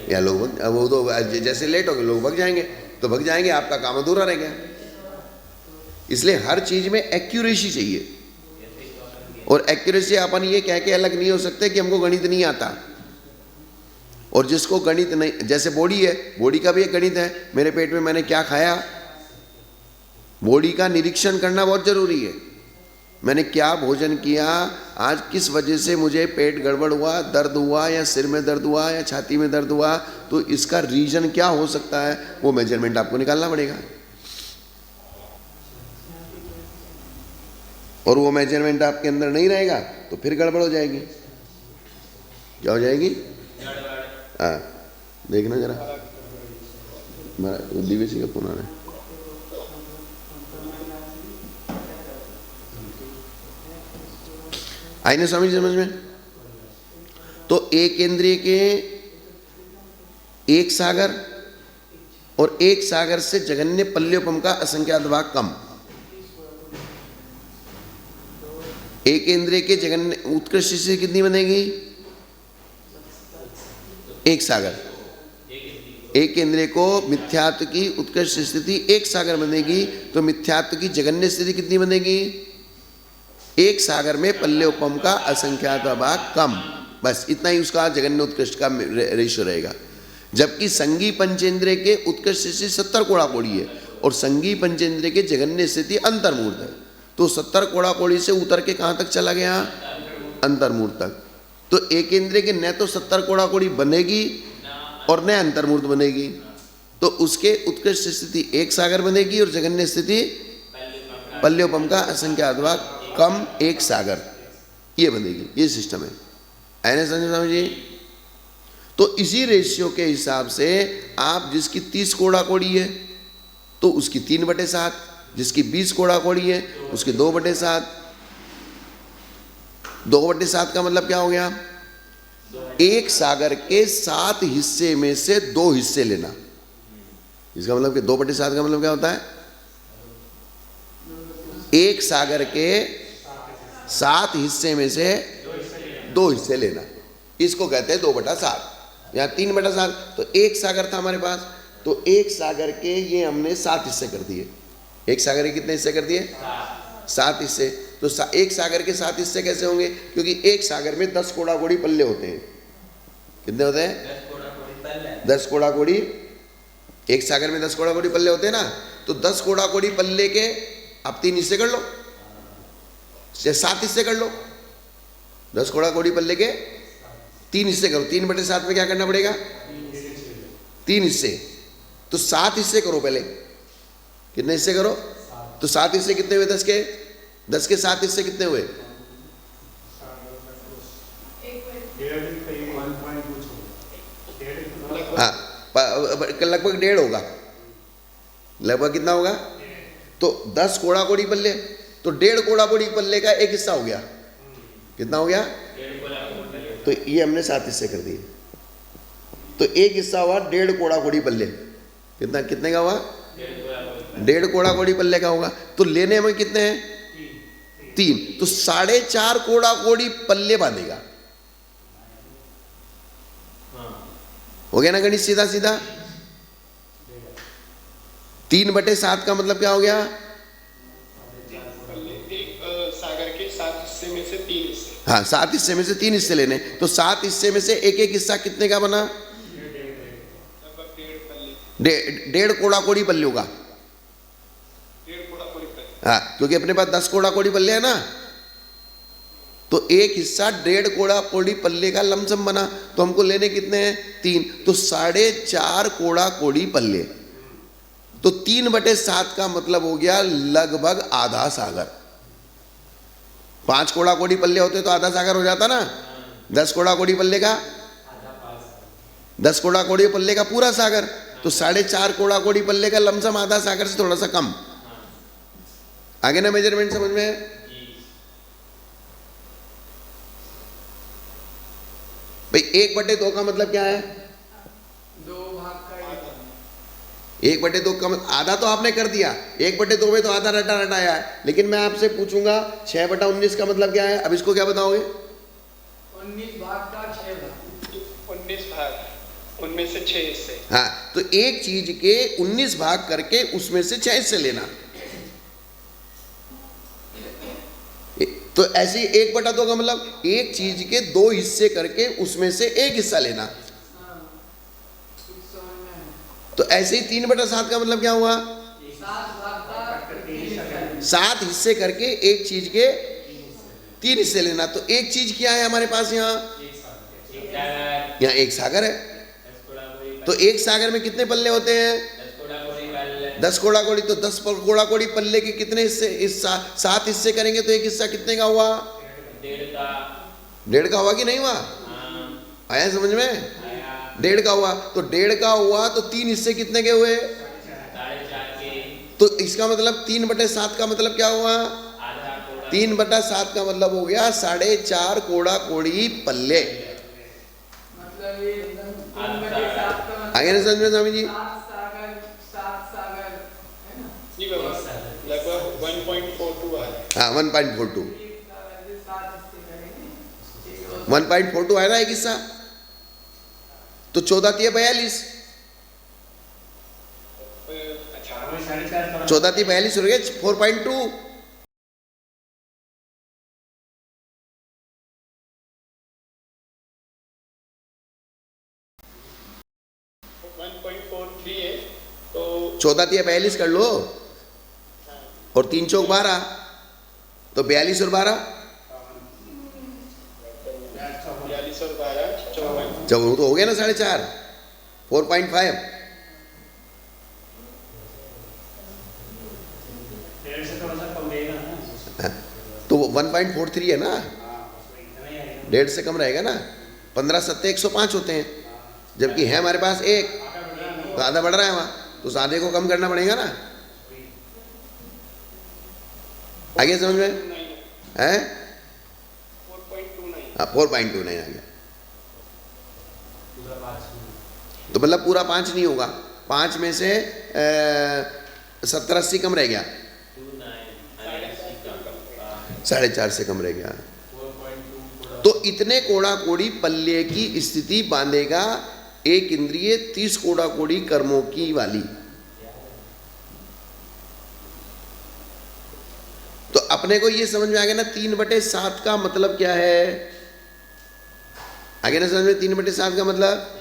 या लोग वो तो जैसे लेट हो गए लोग भग जाएंगे, तो भग जाएंगे, आपका काम अधूरा रह गया। इसलिए हर चीज में एक्यूरेसी चाहिए। और एक्यूरेसी अपन ये कह के अलग नहीं हो सकते कि हमको गणित नहीं आता। और जिसको गणित नहीं, जैसे बॉडी है, बॉडी का भी एक गणित है। मेरे पेट में मैंने क्या खाया, बॉडी का निरीक्षण करना बहुत जरूरी है। मैंने क्या भोजन किया, आज किस वजह से मुझे पेट गड़बड़ हुआ, दर्द हुआ, या सिर में दर्द हुआ, या छाती में दर्द हुआ, तो इसका रीजन क्या हो सकता है, वो मेजरमेंट आपको निकालना पड़ेगा। और वो मेजरमेंट आपके अंदर नहीं रहेगा तो फिर गड़बड़ हो जाएगी। क्या हो जाएगी? हाँ, देखना जरा, दिव्य का फोन आ रहा है। आई ना स्वामी समझ में? तो एक इंद्रिय के एक सागर और एक सागर से जगन्य पल्योपम का असंख्यात भाग कम। एक इंद्रिय के जगन्य उत्कृष्ट से कितनी बनेगी? एक सागर। एक इंद्रिय को मिथ्यात्व की उत्कृष्ट स्थिति एक सागर बनेगी, तो मिथ्यात्व की जगन्य स्थिति कितनी बनेगी? एक सागर में पल्योपम का असंख्यात भाग कम। बस इतना ही उसका जगन्य उत्कृष्ट का रेशियो रहेगा। जबकि संगी पंचेंद्रिय के उत्कृष्ट स्थिति 70 कोड़ा कोड़ी है और संगी पंचेंद्रिय के जगन्य स्थिति अंतर्मूर्त है। तो 70 कोड़ा कोड़ी से उतर के कहां तक चला गया? अंतर्मूर्त तक। तो एक इंद्रिय के न तो 70 कोड़ा कोड़ी बनेगी और न अंतर्मूर्त बनेगी, तो उसके उत्कृष्ट स्थिति एक सागर बनेगी और जगन्य स्थिति पल्योपम का असंख्यात भाग कम एक सागर, ये बनेगी। ये सिस्टम है। ऐसे समझिए। तो इसी रेशियो के हिसाब से आप, जिसकी 30 कोड़ा कोड़ी है तो उसकी 3/7, जिसकी 20 कोड़ा कोड़ी है उसकी 2/7। 2/7 का मतलब क्या हो गया? एक सागर के 7 हिस्से में से 2 हिस्से लेना। इसका मतलब कि 2/7 का मतलब क्या होता है? एक सागर के 7 हिस्से में से 2 हिस्से लेना। इसको कहते हैं 2/7। यहाँ 3/7, तो 1 सागर था हमारे पास, तो 1 सागर के ये हमने 7 हिस्से कर दिए। 1 सागर के कितने हिस्से कर दिए? 7 हिस्से। तो 1 सागर के 7 हिस्से कैसे होंगे? क्योंकि 1 सागर में 10 कोड़ा कोड़ी पल्ले होते हैं। कितने होते हैं? 10 कोड़ा कोड़ी। 1 सागर में 10 कोड़ा कोड़ी पल्ले होते हैं ना, तो 10 कोड़ा कोड़ी पल्ले के आप 3 हिस्से कर लो, 7 हिस्से कर लो। 10 कोड़ा कोड़ी पल्ले के 3 हिस्से करो। 3/7 में क्या करना पड़ेगा? 3 हिस्से। तो 7 हिस्से करो पहले। कितने हिस्से करो? तो 7 हिस्से कितने हुए? 10 के 7 हिस्से कितने हुए? हाँ, लगभग 1.5 होगा। लगभग कितना होगा? तो 10 कोड़ा कोड़ी पल्ले, तो 1.5 कोड़ा कोड़ी पल्ले का 1 हिस्सा हो गया। कितना हो गया? तो ये हमने 7 हिस्से कर दिए। तो 1 हिस्सा हुआ 1.5 कोड़ा कोड़ी पल्ले। कितने का हुआ? 1.5 कोड़ा कोड़ी पल्ले का होगा। तो लेने में कितने हैं? 3। तो 4.5 कोड़ा कोड़ी पल्ले बांधेगा। हो गया ना गणित सीधा सीधा? 3/7 का मतलब क्या हो गया? एक सागर के 7 हिस्से में से 3 हिस्से। हाँ, 7 हिस्से में से 3 हिस्से लेने। तो 7 हिस्से में से एक हिस्सा कितने का बना? लगभग 1.5 पल्ले। 1.5 कोड़ा कोड़ी पल्ले होगा। 1.5 कोड़ा कोड़ी पल्ले। हाँ, क्योंकि अपने पास 10 कोड़ा कोड़ी पल्ले है ना, तो एक हिस्सा 1.5 कोड़ा कोड़ी पल्ले का लमसम बना। तो हमको लेने कितने हैं? 3। तो 4.5 कोड़ा कोड़ी पल्ले। तो 3/7 का मतलब हो गया लगभग आधा सागर। 5 कोड़ा कोड़ी पल्ले होते तो आधा सागर हो जाता ना। 10 कोड़ा कोड़ी पल्ले का 10 कोड़ा कोड़ी पल्ले का पूरा सागर। तो 4.5 कोड़ा कोड़ी पल्ले का लमसम आधा सागर से थोड़ा सा कम। आगे ना मेजरमेंट समझ में? भाई 1/2 का मतलब क्या है? 2 भाग का 1/2 का मतलब आधा तो आपने कर दिया। 1/2 में तो आधा रटा रटाया है। लेकिन मैं आपसे पूछूंगा 6/19 का मतलब क्या है? अब इसको क्या बताओगे? 19 भाग का 6 भाग। 19 भाग, उनमें से 6 हिस्से। हाँ, तो एक चीज के 19 भाग करके उसमें से 6 हिस्से लेना। तो ऐसे ही 1/2 का मतलब एक चीज के 2 हिस्से करके उसमें से 1 हिस्सा लेना। तो ऐसे ही 3/7 का मतलब क्या हुआ? 7 हिस्से करके एक चीज के 3 हिस्से लेना। तो एक चीज क्या है हमारे पास? यहाँ 1 सागर है। तो 1 सागर में कितने पल्ले होते हैं? 10 कोड़ा कोड़ी। तो 10 कोड़ा कोड़ी पल्ले के कितने हिस्से? 7 हिस्से करेंगे तो एक हिस्सा कितने का हुआ? 1.5 का हुआ कि नहीं हुआ? आया समझ में? 1.5 का हुआ। तो 1.5 का हुआ तो 3 हिस्से कितने के हुए? 4.5 तो इसका मतलब 3/7 का मतलब क्या हुआ? 3/7 का मतलब हो गया 4.5 कोड़ा कोड़ी पल्ले। मतलब ये 3/7 का आगे ना समझ में स्वामी जी? 7 सागर है ना? जी बाबा, लगभग 1.42 आ रहा है। हाँ, 1.42 एक सागर के 7 हिस्से करेंगे। 1.42 है ना एक हिस्सा। तो 14 42। अच्छा, 14 42 हो गया 4.2। 1.43 है। तो 14 42 कर लो, और 3 चौक 12, तो 42 और 12 42 और 12 54। जब तो हो गया ना 4.5, 4.5। तो 1.43 है ना, 1.5 से कम रहेगा ना। 15 7 105 होते हैं, जबकि है हमारे पास 1, तो आधा बढ़ रहा है वहाँ, तो उस आधे को कम करना पड़ेगा ना। आगे समझ में है? 4.29। हाँ, 4.29 आ गया। तो मतलब पूरा 5 नहीं होगा, 5 में से 70 80 कम रह गया, 4.5 से कम रह गया। तो इतने कोड़ा कोड़ी पल्ले की स्थिति बांधेगा एक इंद्रिय 30 कोड़ा कोड़ी कर्मों की वाली। तो अपने को ये समझ में आ गया ना 3/7 का मतलब क्या है? आगे ना समझ में 3/7 का मतलब?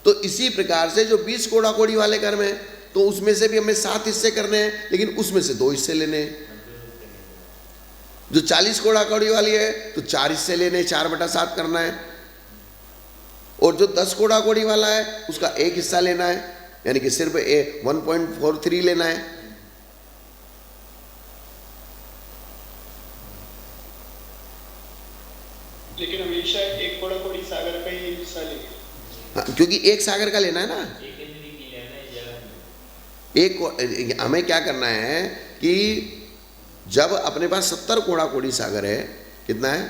तो इसी प्रकार से जो 20 कोड़ा कोड़ी वाले कर्म है तो उसमें से भी हमें 7 हिस्से करने हैं, लेकिन उसमें से 2 हिस्से लेने हैं। जो 40 कोड़ा कोड़ी वाली है तो 4 हिस्से लेने, 4/7 करना है। और जो 10 कोड़ा कोड़ी वाला है उसका 1 हिस्सा लेना है, यानी कि सिर्फ 1.43 लेना है। लेकिन हमेशा एक कोड़ा कोड़ी सागर का ही हिस्सा लेंगे। हाँ, क्योंकि एक सागर का लेना है ना। एक इंद्री की लेना है जगह में। एक हमें क्या करना है कि जब अपने पास 70 कोड़ा कोड़ी सागर है, कितना है?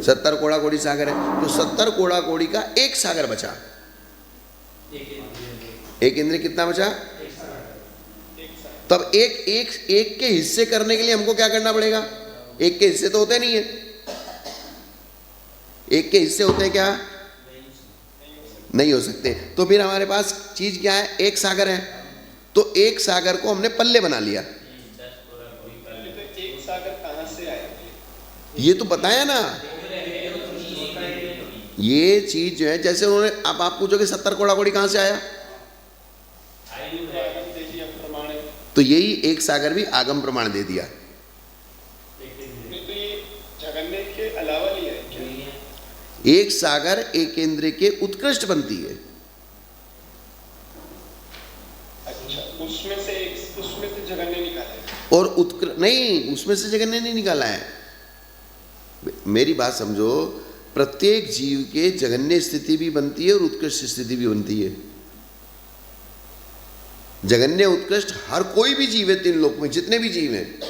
70 कोड़ा कोड़ी सागर है, तो 70 कोड़ा कोड़ी का एक सागर बचा। एक इंद्रिय कितना बचा? तब एक के हिस्से करने के लिए हमको क्या करना पड़ेगा? एक के हिस्से तो होते नहीं है। एक के हिस्से होते हैं क्या? नहीं हो सकते। तो फिर हमारे पास चीज क्या है? एक सागर है, तो एक सागर को हमने पल्ले बना लिया। तो एक सागर कहाँ से आया? ये तो बताया ना, ये चीज जो है, जैसे उन्होंने अब आप पूछोगे 70 कोड़ा कोड़ी कहां से आया, प्रमाण है। तो यही एक सागर भी आगम प्रमाण दे दिया। नहीं तो ये जगन्ने के अलावा लिया है क्या? एक सागर एक इंद्रिय के उत्कृष्ट बनती है। अच्छा, उसमें से जगन्ने निकाला है। और नहीं, उसमें से जगन्ने नहीं निकाला है। मेरी बात समझो, प्रत्येक जीव के जगन्य स्थिति भी बनती है और उत्कृष्ट स्थिति भी बनती है। जगन्य उत्कृष्ट हर कोई भी जीव है, 3 लोक में जितने भी जीव हैं,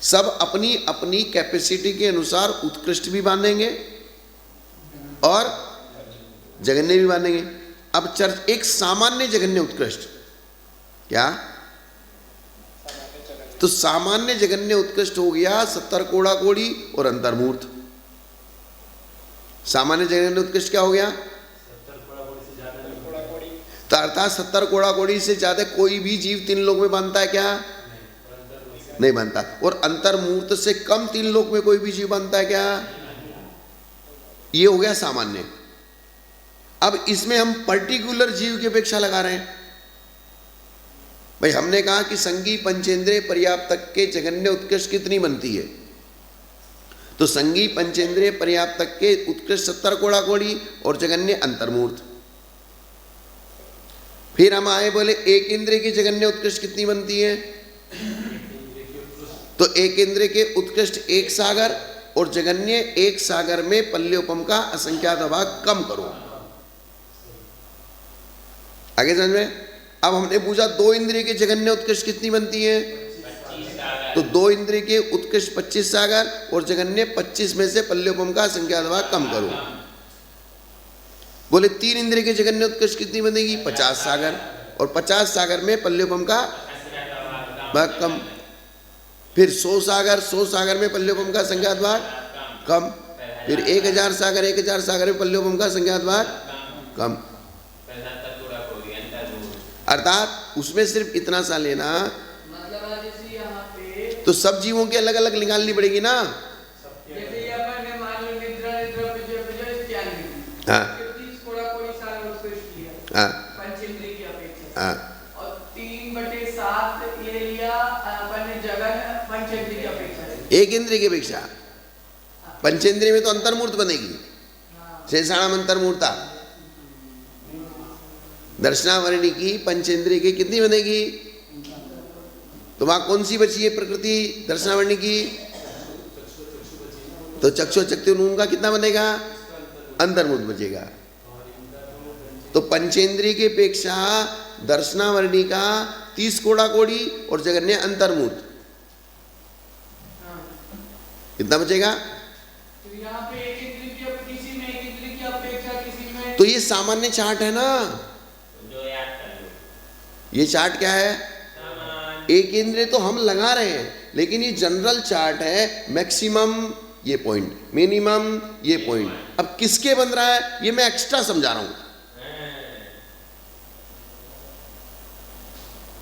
सब अपनी अपनी कैपेसिटी के अनुसार उत्कृष्ट भी बांधेंगे और जगन्य भी बांधेंगे। अब चर्च एक सामान्य जगन्य उत्कृष्ट क्या? तो सामान्य जगन्य उत्कृष्ट हो गया 70 कोड़ा कोड़ी और अंतर्मूर्त। सामान्य जगन्य उत्कृष्ट क्या हो गया? 70 कोड़ा कोड़ी से ज्यादा तो अर्थात 70 कोड़ा कोड़ी से ज्यादा कोई भी जीव 3 लोक में बांधता है क्या? नहीं बांधता। और अंतर्मूर्त से कम 3 लोक में कोई भी जीव बांधता है क्या? ये हो गया सामान्य। अब इसमें हम पर्टिकुलर जीव की अपेक्षा लगा रहे हैं। भाई हमने कहा कि संगी पंचेंद्रिय पर्याप्त तक के जगन्य उत्कृष्ट कितनी बनती है, तो संगी पंचेंद्रिय पर्याप्त तक के उत्कृष्ट 70 कोड़ा कोड़ी और जगन्य अंतर्मूर्त। फिर हम आए बोले एक इंद्रिय की जगन्य उत्कृष्ट कितनी बनती है, तो एक इंद्रिय के उत्कृष्ट एक सागर और जगन्य एक सागर में पल्योपम का असंख्यात भाग कम करो। आगे समझ में? अब हमने पूछा 2 इंद्रिय के जगन्य उत्कृष्ट कितनी बनती है, तो 2 इंद्रिय के उत्कृष्ट 25 सागर और जगन्य 25 में से पल्योपम का असंख्यात भाग कम करो। बोले 3 इंद्रिय के जगन्य उत्कृष्ट कितनी बनेगी, 50 सागर, और 50 सागर में पल्योपम का भाग कम। फिर 100 सागर में पल्योपम का असंख्यात भाग कम। फिर 1000 सागर में पल्योपम का असंख्यात भाग कम। अर्थात उसमें सिर्फ इतना सा लेना, मतलब जैसे यहाँ पे तो सब जीवों की अलग अलग निकालनी पड़ेगी ना। जैसे ये अपन ने मान लो निद्रा इत्यादि हाँ 30 कोड़ा कोड़ी सागर उत्कृष्ट लिया, हाँ पंचेंद्रिय की अपेक्षा, हाँ और 3/7 ये लिया अपन ने जगन पंचेंद्रिय की अपेक्षा। एक इंद्रिय की अपेक्षा। पंचेंद्रिय में तो अंतर्मूर्त बनेगी, शेषाणाम अंतर्मूर्ता। दर्शनावरणी की पंचेंद्रिय की कितनी बनेगी, तो वहां कौन सी बची है प्रकृति दर्शनावरणी की, तो चक्षु चक्षु का कितना बनेगा, अंतर्मूर्त बचेगा। तो पंचेंद्रिय की अपेक्षा दर्शनावरणी का 30 कोड़ा कोड़ी और जगन्य अंतर्मूर्त कितना बचेगा। तो यहाँ पे एक इंद्रिय की किसी में, एक इंद्रिय की अपेक्षा किसी में, तो ये सामान्य चार्ट है ना। ये चार्ट क्या है, एक इंद्रिय तो हम लगा रहे हैं, लेकिन ये जनरल चार्ट है, मैक्सिमम ये पॉइंट, मिनिमम ये पॉइंट। अब किसके बन रहा है ये मैं एक्स्ट्रा समझा रहा हूं,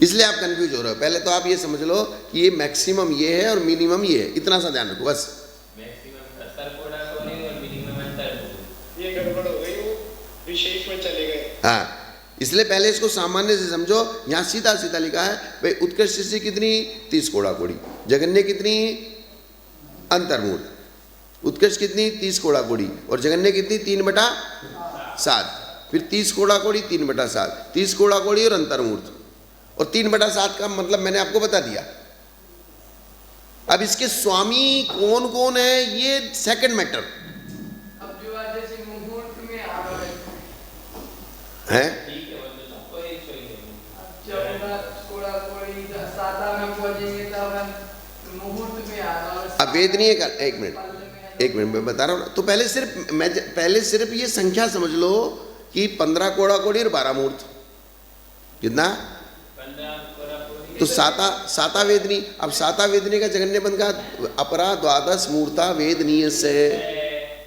इसलिए आप कंफ्यूज हो रहे हो। पहले तो आप ये समझ लो कि ये मैक्सिमम ये है और मिनिमम ये है, इतना सा ध्यान रखो बस। ये गड़बड़ हो गई, वो विशेष में चले गए। हाँ, इसलिए पहले इसको सामान्य से समझो। यहां सीधा सीधा लिखा है भाई उत्कृष्ट स्थिति कितनी 30 कोड़ा कोड़ी, जगन्य कितनी अंतर्मूर्त, उत्कृष्ट कितनी 30 कोड़ा कोड़ी और जगन्य कितनी 3/7, फिर 30 कोड़ा कोड़ी 3/7, 30 कोड़ा कोड़ी और अंतर्मूर्त, और 3/7 का मतलब मैंने आपको बता दिया। अब इसके स्वामी कौन कौन है ये सेकंड मैटर अब जो आज जैसे मुहूर्त में आ रहा है। मुहूर्त में आ रहा अब वेदनीय का एक मिनट मैं बता रहा हूँ ना, तो पहले सिर्फ ये संख्या समझ लो कि 15 कोड़ा कोड़ी और 12 मूर्त कितना, तो साता वेदनी। अब साता वेदनी का जगन्य बन का अपरा द्वादश मूर्ता वेदनीय से,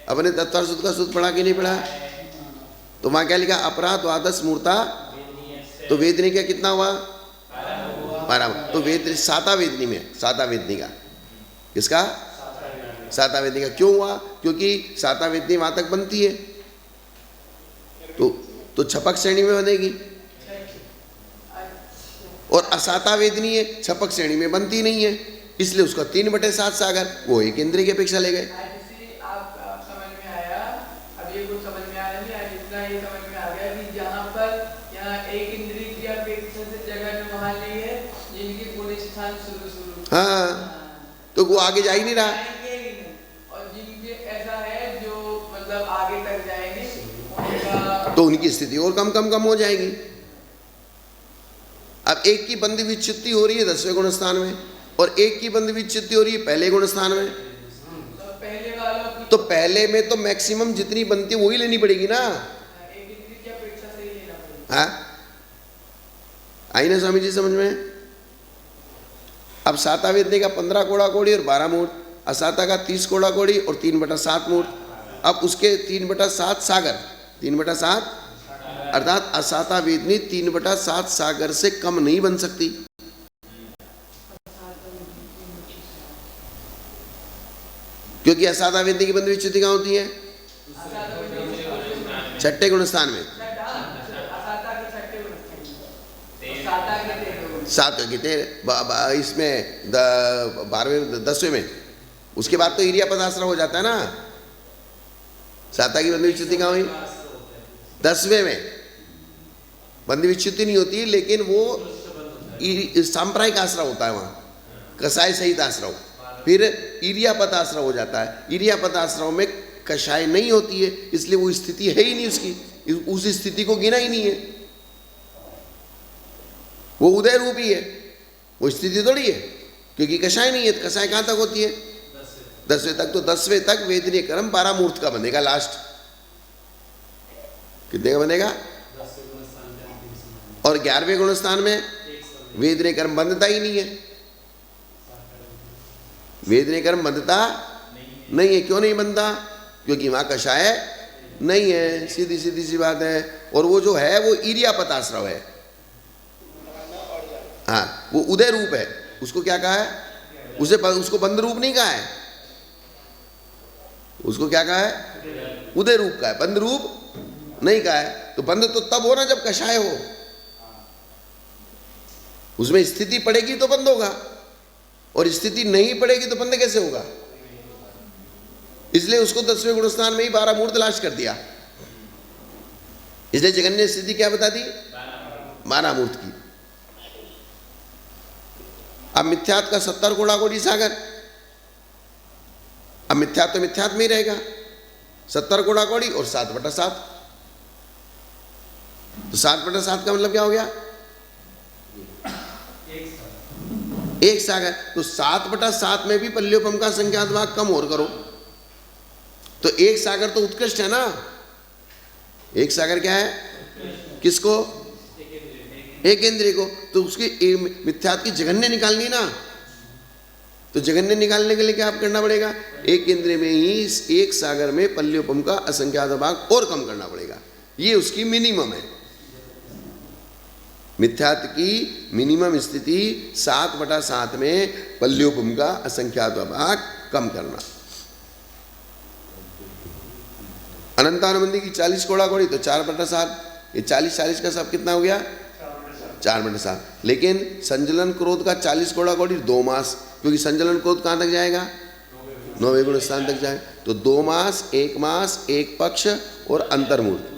अपने तत्व सूत्र का सूत्र पढ़ा कि नहीं पढ़ा, तो वहां क्या लिखा अपरा द्वादश मूर्ता, तो वेदनी का कितना हुआ 12, तो वेद साता वेदनी में, साता वेदनी का किसका, साता वेदनी का क्यों हुआ, क्योंकि साता वेदनी वहां तक बनती है तो छपक श्रेणी में बनेगी, और असाता वेदनी है छपक श्रेणी में बनती नहीं है, इसलिए उसका 3/7 सागर, वो एक इंद्रिय की अपेक्षा ले गए। आप समझ में आया, अब ये कुछ समझ में आ रहा नहीं, इतना ये समझ में आ गया कि जहाँ पर यहाँ एक इंद्रिय की अपेक्षा से जगह में वहाँ ली है जिनकी गुण स्थान शुरू हाँ, तो वो आगे जा ही नहीं रहा, और जिनके ऐसा है जो मतलब आगे तक जाएंगे उनका, तो उनकी स्थिति और कम हो जाएगी। अब एक की बंदी विच्छित्ति हो रही है 10वें गुण स्थान में, और एक की बंदी विच्छित्ति हो रही है पहले गुण स्थान में, पहले वालों की तो पहले में तो मैक्सिमम जितनी बनती है वही लेनी पड़ेगी ना। एक इंद्रिय की अपेक्षा से ही लेना पड़ेगा। हाँ, आई ना स्वामी जी समझ में। अब साता वेदनी का 15 कोड़ा कोड़ी और 12 मूर्त, असाता का 30 कोड़ा कोड़ी और 3/7 मूर्त। अब उसके 3/7 सागर, 3/7 अर्थात असाता वेदनी 3/7 सागर से कम नहीं बन सकती, क्योंकि असाता वेदनी की बंदी विच्छित्ति कहाँ होती है, छठे गुण स्थान में, सातवें की इसमें 12वें 10वें में, उसके बाद तो इरिया पदाश्रय हो जाता है ना। साता की बंदी विच्छित्ति कहाँ हुई 10वें में, बंदी विच्छित्ति नहीं होती, लेकिन वो सांप्रायिक आश्रय होता है वहाँ, कसाय सहित आश्रय, फिर इरियापत आश्रय हो जाता है। इरियापत आश्रय में कषाय नहीं होती है, इसलिए वो स्थिति है ही नहीं उसकी, उस स्थिति को गिना ही नहीं है, वो उदय रूप ही है, वो स्थिति थोड़ी है, क्योंकि कषाय नहीं है। कषाय कहाँ तक होती है 10वें तक, तो 10वें तक वेदनीय कर्म 12 मूर्त का बनेगा, लास्ट कितने का बनेगा, और 11वें गुण स्थान में वेदनीय कर्म बंधता ही नहीं है, वेदनीय कर्म बंधता नहीं है। क्यों नहीं बनता, क्योंकि वहां कषाय नहीं है, सीधी सी बात है, और वो जो है वो इरियापत आश्रय है, हाँ वो उदय रूप है, उसको क्या कहा है, उसको बंध रूप नहीं कहा है, उसको क्या कहा है, उदय रूप का है, बंध रूप नहीं कहा है। तो बंध तो तब हो ना जब कषाय हो, उसमें स्थिति पड़ेगी तो बंद होगा, और स्थिति नहीं पड़ेगी तो बंद कैसे होगा, इसलिए उसको 10वें गुण स्थान में ही 12 मूर्त लाश कर दिया। इसलिए जगन्य स्थिति क्या बता दी, 12 मूर्त की। अब मिथ्यात का 70 कोड़ा कोड़ी सागर, अब मिथ्यात तो मिथ्यात में ही रहेगा, 70 कोड़ा कोड़ी और 7/7, तो 7/7 का मतलब क्या हो गया, एक सागर। तो 7/7 में भी पल्योपम का संख्यात भाग कम और करो, तो एक सागर तो उत्कृष्ट है ना। एक सागर क्या है, किसको, एक इंद्रिय को, तो उसकी मिथ्यात्व की जघन्य निकालनी ना, तो जघन्य निकालने के लिए क्या आप करना पड़ेगा? एक इंद्रिय में ही एक सागर में पल्योपम का असंख्यात भाग और कम करना पड़ेगा, ये उसकी मिनिमम है। मिथ्यात्व की मिनिमम स्थिति 7/7 में पल्योपम का असंख्यात भाग कम करना। अनंतानुबंधी की 40 कोड़ा कोड़ी तो 4/7, ये 40 का सब कितना हो गया? 4/7। लेकिन संजलन क्रोध का 40 कोड़ा कोड़ी 2 मास, क्योंकि संजलन क्रोध कहाँ तक जाएगा? 9वें गुण स्थान तक जाएगा, तो 2 मास, 1 मास, 1 पक्ष और अंतर्मूर्त।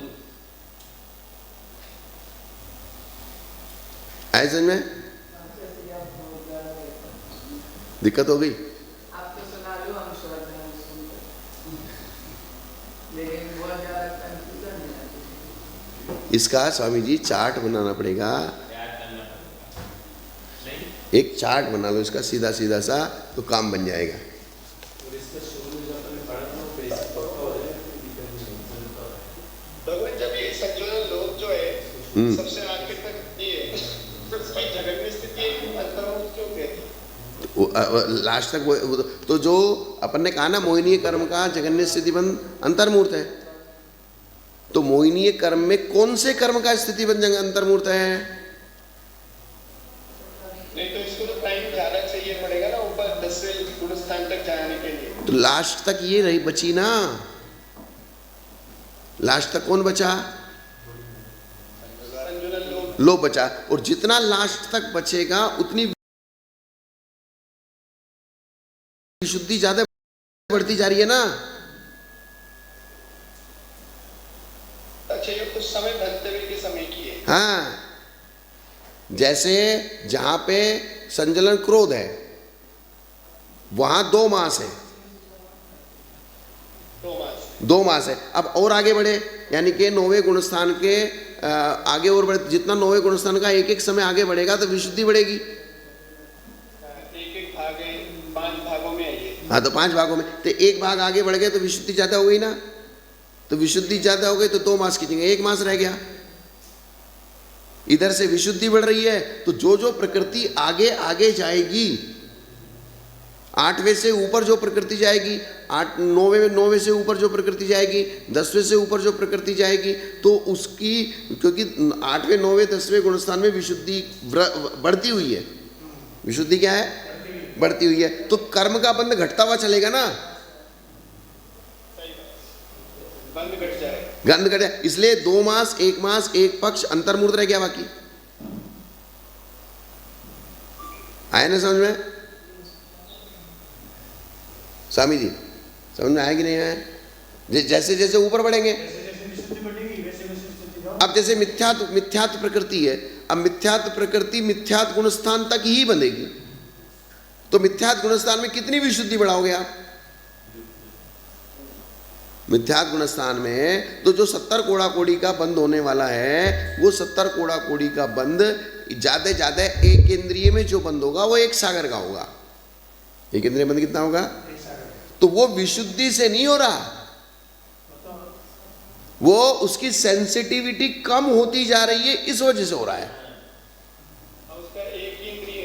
आए समझ में? दिक्कत हो गई? आप तो सुना लो, हम लेकिन बहुत ज्यादा कंफ्यूजन है। इसका स्वामी जी चार्ट बनाना पड़ेगा, एक चार्ट बना लो इसका सीधा सीधा सा, तो काम बन जाएगा। भगवान जब ये संजोलन लोग जो है सबसे आखिर तक दिए, तो उसकी जगन्य स्थिति अंतर्मुख क्यों कहती? लास्ट तक वो तो जो अपन ने कहा ना, मोहिनीय कर्म का जगन्य स्थितिबंध अंतर्मूर्त है, तो मोहिनीय कर्म में कौन से कर्म का स्थितिबंध अंतर्मूर्त है? नहीं तो इसको तो टाइम ज्यादा चाहिए पड़ेगा ना, ऊपर 10वें गुण स्थान तक जाने के लिए। तो लास्ट तक ये रही बची ना, लास्ट तक कौन बचा? संजोलन लोग लो बचा, और जितना लास्ट तक बचेगा उतनी विशुद्धि ज्यादा बढ़ती जा रही है ना। अच्छा, ये कुछ समय धन्यवाद के समय की है। हाँ, जैसे जहां पे संजलन क्रोध है वहां 2 मास है, 2 मास है। अब और आगे बढ़े, यानी कि 9वें गुणस्थान के आगे और बढ़े, जितना 9वें गुणस्थान का एक एक समय आगे बढ़ेगा तो विशुद्धि बढ़ेगी। एक भाग है, 5 भागों में है ये। हाँ, तो 5 भागों में, तो एक भाग आगे बढ़ गया तो विशुद्धि ज्यादा हो गई ना, तो विशुद्धि ज्यादा हो गई तो 2 मास की जगह 1 मास रह गया। इधर से विशुद्धि बढ़ रही है, तो जो जो प्रकृति आगे आगे जाएगी, 8वें से ऊपर जो प्रकृति जाएगी, 9वें से ऊपर जो प्रकृति जाएगी, 10वें से ऊपर जो प्रकृति जाएगी, तो उसकी, क्योंकि 8वें 9वें 10वें गुणस्थान में विशुद्धि बढ़ती हुई है। विशुद्धि क्या है? बढ़ती हुई है, तो कर्म का बंध घटता हुआ चलेगा ना, बंद घट जाए, गंध घटे, इसलिए 2 मास, 1 मास, 1 पक्ष, अंतर्मूर्त रह गया बाकी। आया ना समझ में? स्वामी जी समझ में आया कि नहीं आया? जैसे जैसे ऊपर बढ़ेंगे, अब जैसे मिथ्यात्व प्रकृति है, अब मिथ्यात्व प्रकृति मिथ्यात्व गुणस्थान तक ही बंधेगी, तो मिथ्यात्व गुणस्थान में कितनी विशुद्धि बढ़ाओगे आप? मिथ्यात्व गुणस्थान में तो जो 70 कोड़ा कोड़ी का बंद होने वाला है, वो 70 कोड़ा कोड़ी का बंद ज्यादा ज्यादा एक इंद्रिय में जो बंद होगा वो 1 सागर का होगा। एक इंद्रिय बंद कितना होगा? तो वो विशुद्धि से नहीं हो रहा, वो उसकी सेंसिटिविटी कम होती जा रही है, इस वजह से हो रहा है। उसका एक ही इंद्रिय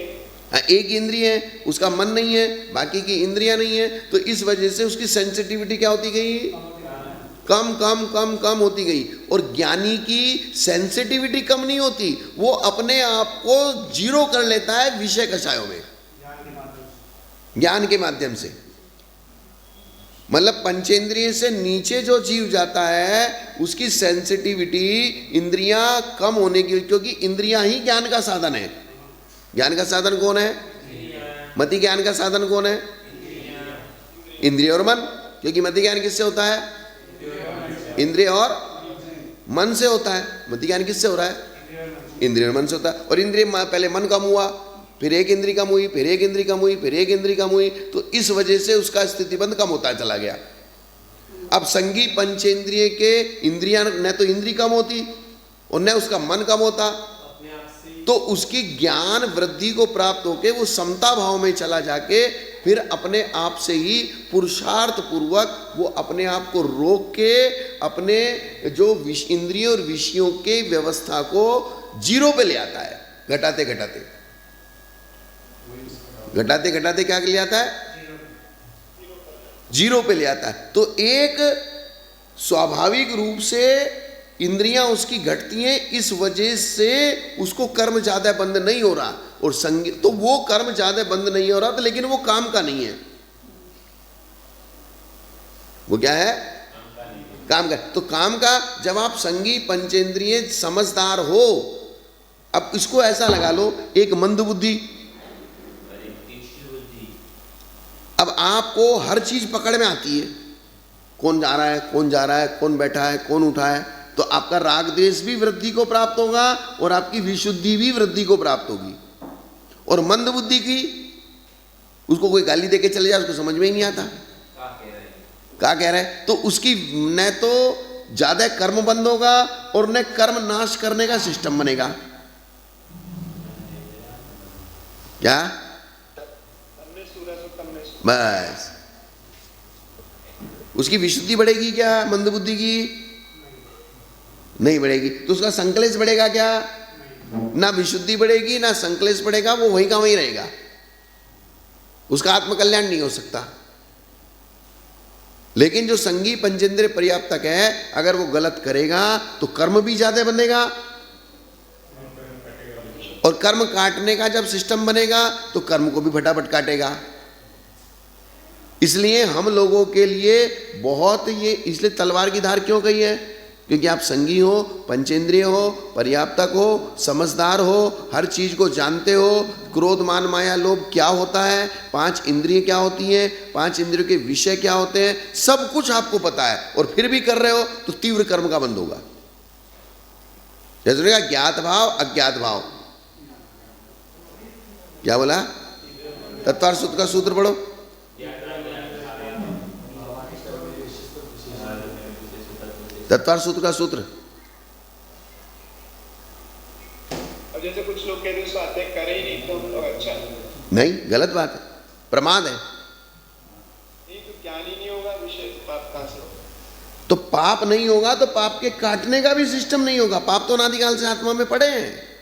है, एक इंद्रिय है, उसका मन नहीं है, बाकी की इंद्रियां नहीं है, तो इस वजह से उसकी सेंसिटिविटी क्या होती गई? कम कम कम कम होती गई। और ज्ञानी की सेंसिटिविटी कम नहीं होती, वो अपने आप को 0 कर लेता है विषय कषायों में, ज्ञान के माध्यम से। मतलब पंचेंद्रिय से नीचे जो जीव जाता है उसकी सेंसिटिविटी इंद्रियां कम होने की, क्योंकि इंद्रियां ही ज्ञान का साधन है। ज्ञान का साधन कौन है? मति ज्ञान का साधन कौन है? इंद्रिय और मन, क्योंकि मति ज्ञान किससे होता है? इंद्रिय और मन से होता है। मति ज्ञान किससे हो रहा है? इंद्रिय और मन से होता है। और इंद्रिय पहले मन कम हुआ, फिर एक इंद्रिय कम हुई, फिर एक इंद्रिय कम हुई, फिर एक इंद्रिय कम हुई, तो इस वजह से उसका स्थितिबंध कम होता चला गया। अब संगी पंचेंद्रिय के इंद्रियां न तो इंद्रिय कम होती और न उसका मन कम होता, तो उसकी ज्ञान वृद्धि को प्राप्त होके वो समता भाव में चला जाके फिर अपने आप से ही पुरुषार्थ पूर्वक वो अपने आप को रोक के अपने जो इंद्रियों और विषयों के व्यवस्था को जीरो पे ले आता है, घटाते घटाते घटाते घटाते क्या ले आता है, जीरो पे ले आता है। तो एक स्वाभाविक रूप से इंद्रियां उसकी घटती हैं, इस वजह से उसको कर्म ज्यादा बंद नहीं हो रहा। और संगीत तो वो कर्म ज्यादा बंद नहीं हो रहा तो, लेकिन वो काम का नहीं है। वो क्या है, काम का। तो काम का जब आप संगी पंचेंद्रिय समझदार हो, अब इसको ऐसा लगा लो, एक मंद बुद्धि, अब आपको हर चीज पकड़ में आती है, कौन जा रहा है, कौन जा रहा है, कौन बैठा है, कौन उठा है, तो आपका राग द्वेष भी वृद्धि को प्राप्त होगा और आपकी विशुद्धि भी वृद्धि को प्राप्त होगी। और मंद बुद्धि की, उसको कोई गाली देके चले जाए, उसको समझ में ही नहीं आता क्या कह रहे हैं, तो उसकी न तो ज्यादा कर्म बंद होगा और न कर्म नाश करने का सिस्टम बनेगा। क्या बस उसकी विशुद्धि बढ़ेगी क्या, मंद बुद्धि की नहीं बढ़ेगी। तो उसका संकलेश बढ़ेगा क्या, ना विशुद्धि बढ़ेगी ना संकलेश बढ़ेगा, वो वहीं का वहीं रहेगा, उसका आत्मकल्याण नहीं हो सकता। लेकिन जो संगी पंचेंद्रिय पर्याप्तक है, अगर वो गलत करेगा तो कर्म भी ज्यादा बनेगा, और कर्म काटने का जब सिस्टम बनेगा तो कर्म को भी फटाफट काटेगा। इसलिए हम लोगों के लिए बहुत ये, इसलिए तलवार की धार क्यों कही है, क्योंकि आप संगी हो, पंचेंद्रिय हो, पर्याप्तक हो, समझदार हो, हर चीज को जानते हो, क्रोध मान माया लोभ क्या होता है, 5 इंद्रिय क्या होती हैं, 5 इंद्रियों के विषय क्या होते हैं, सब कुछ आपको पता है, और फिर भी कर रहे हो तो तीव्र कर्म का बंध होगा। जैसे कहा ज्ञात भाव अज्ञात भाव, क्या बोला, तत्वार सूत्र का सूत्र पढ़ो। तत्वार सूत्र का सूत्र, अब जैसे कुछ लोग कहते हैं स्वाध्याय करे ही नहीं तो अच्छा नहीं, गलत बात है, प्रमाद है। नहीं तो ज्ञान ही नहीं होगा, विषय पाप कहां से होगा। तो पाप नहीं होगा तो पाप के काटने का भी सिस्टम नहीं होगा। पाप तो अनादिकाल से आत्मा में पड़े हैं।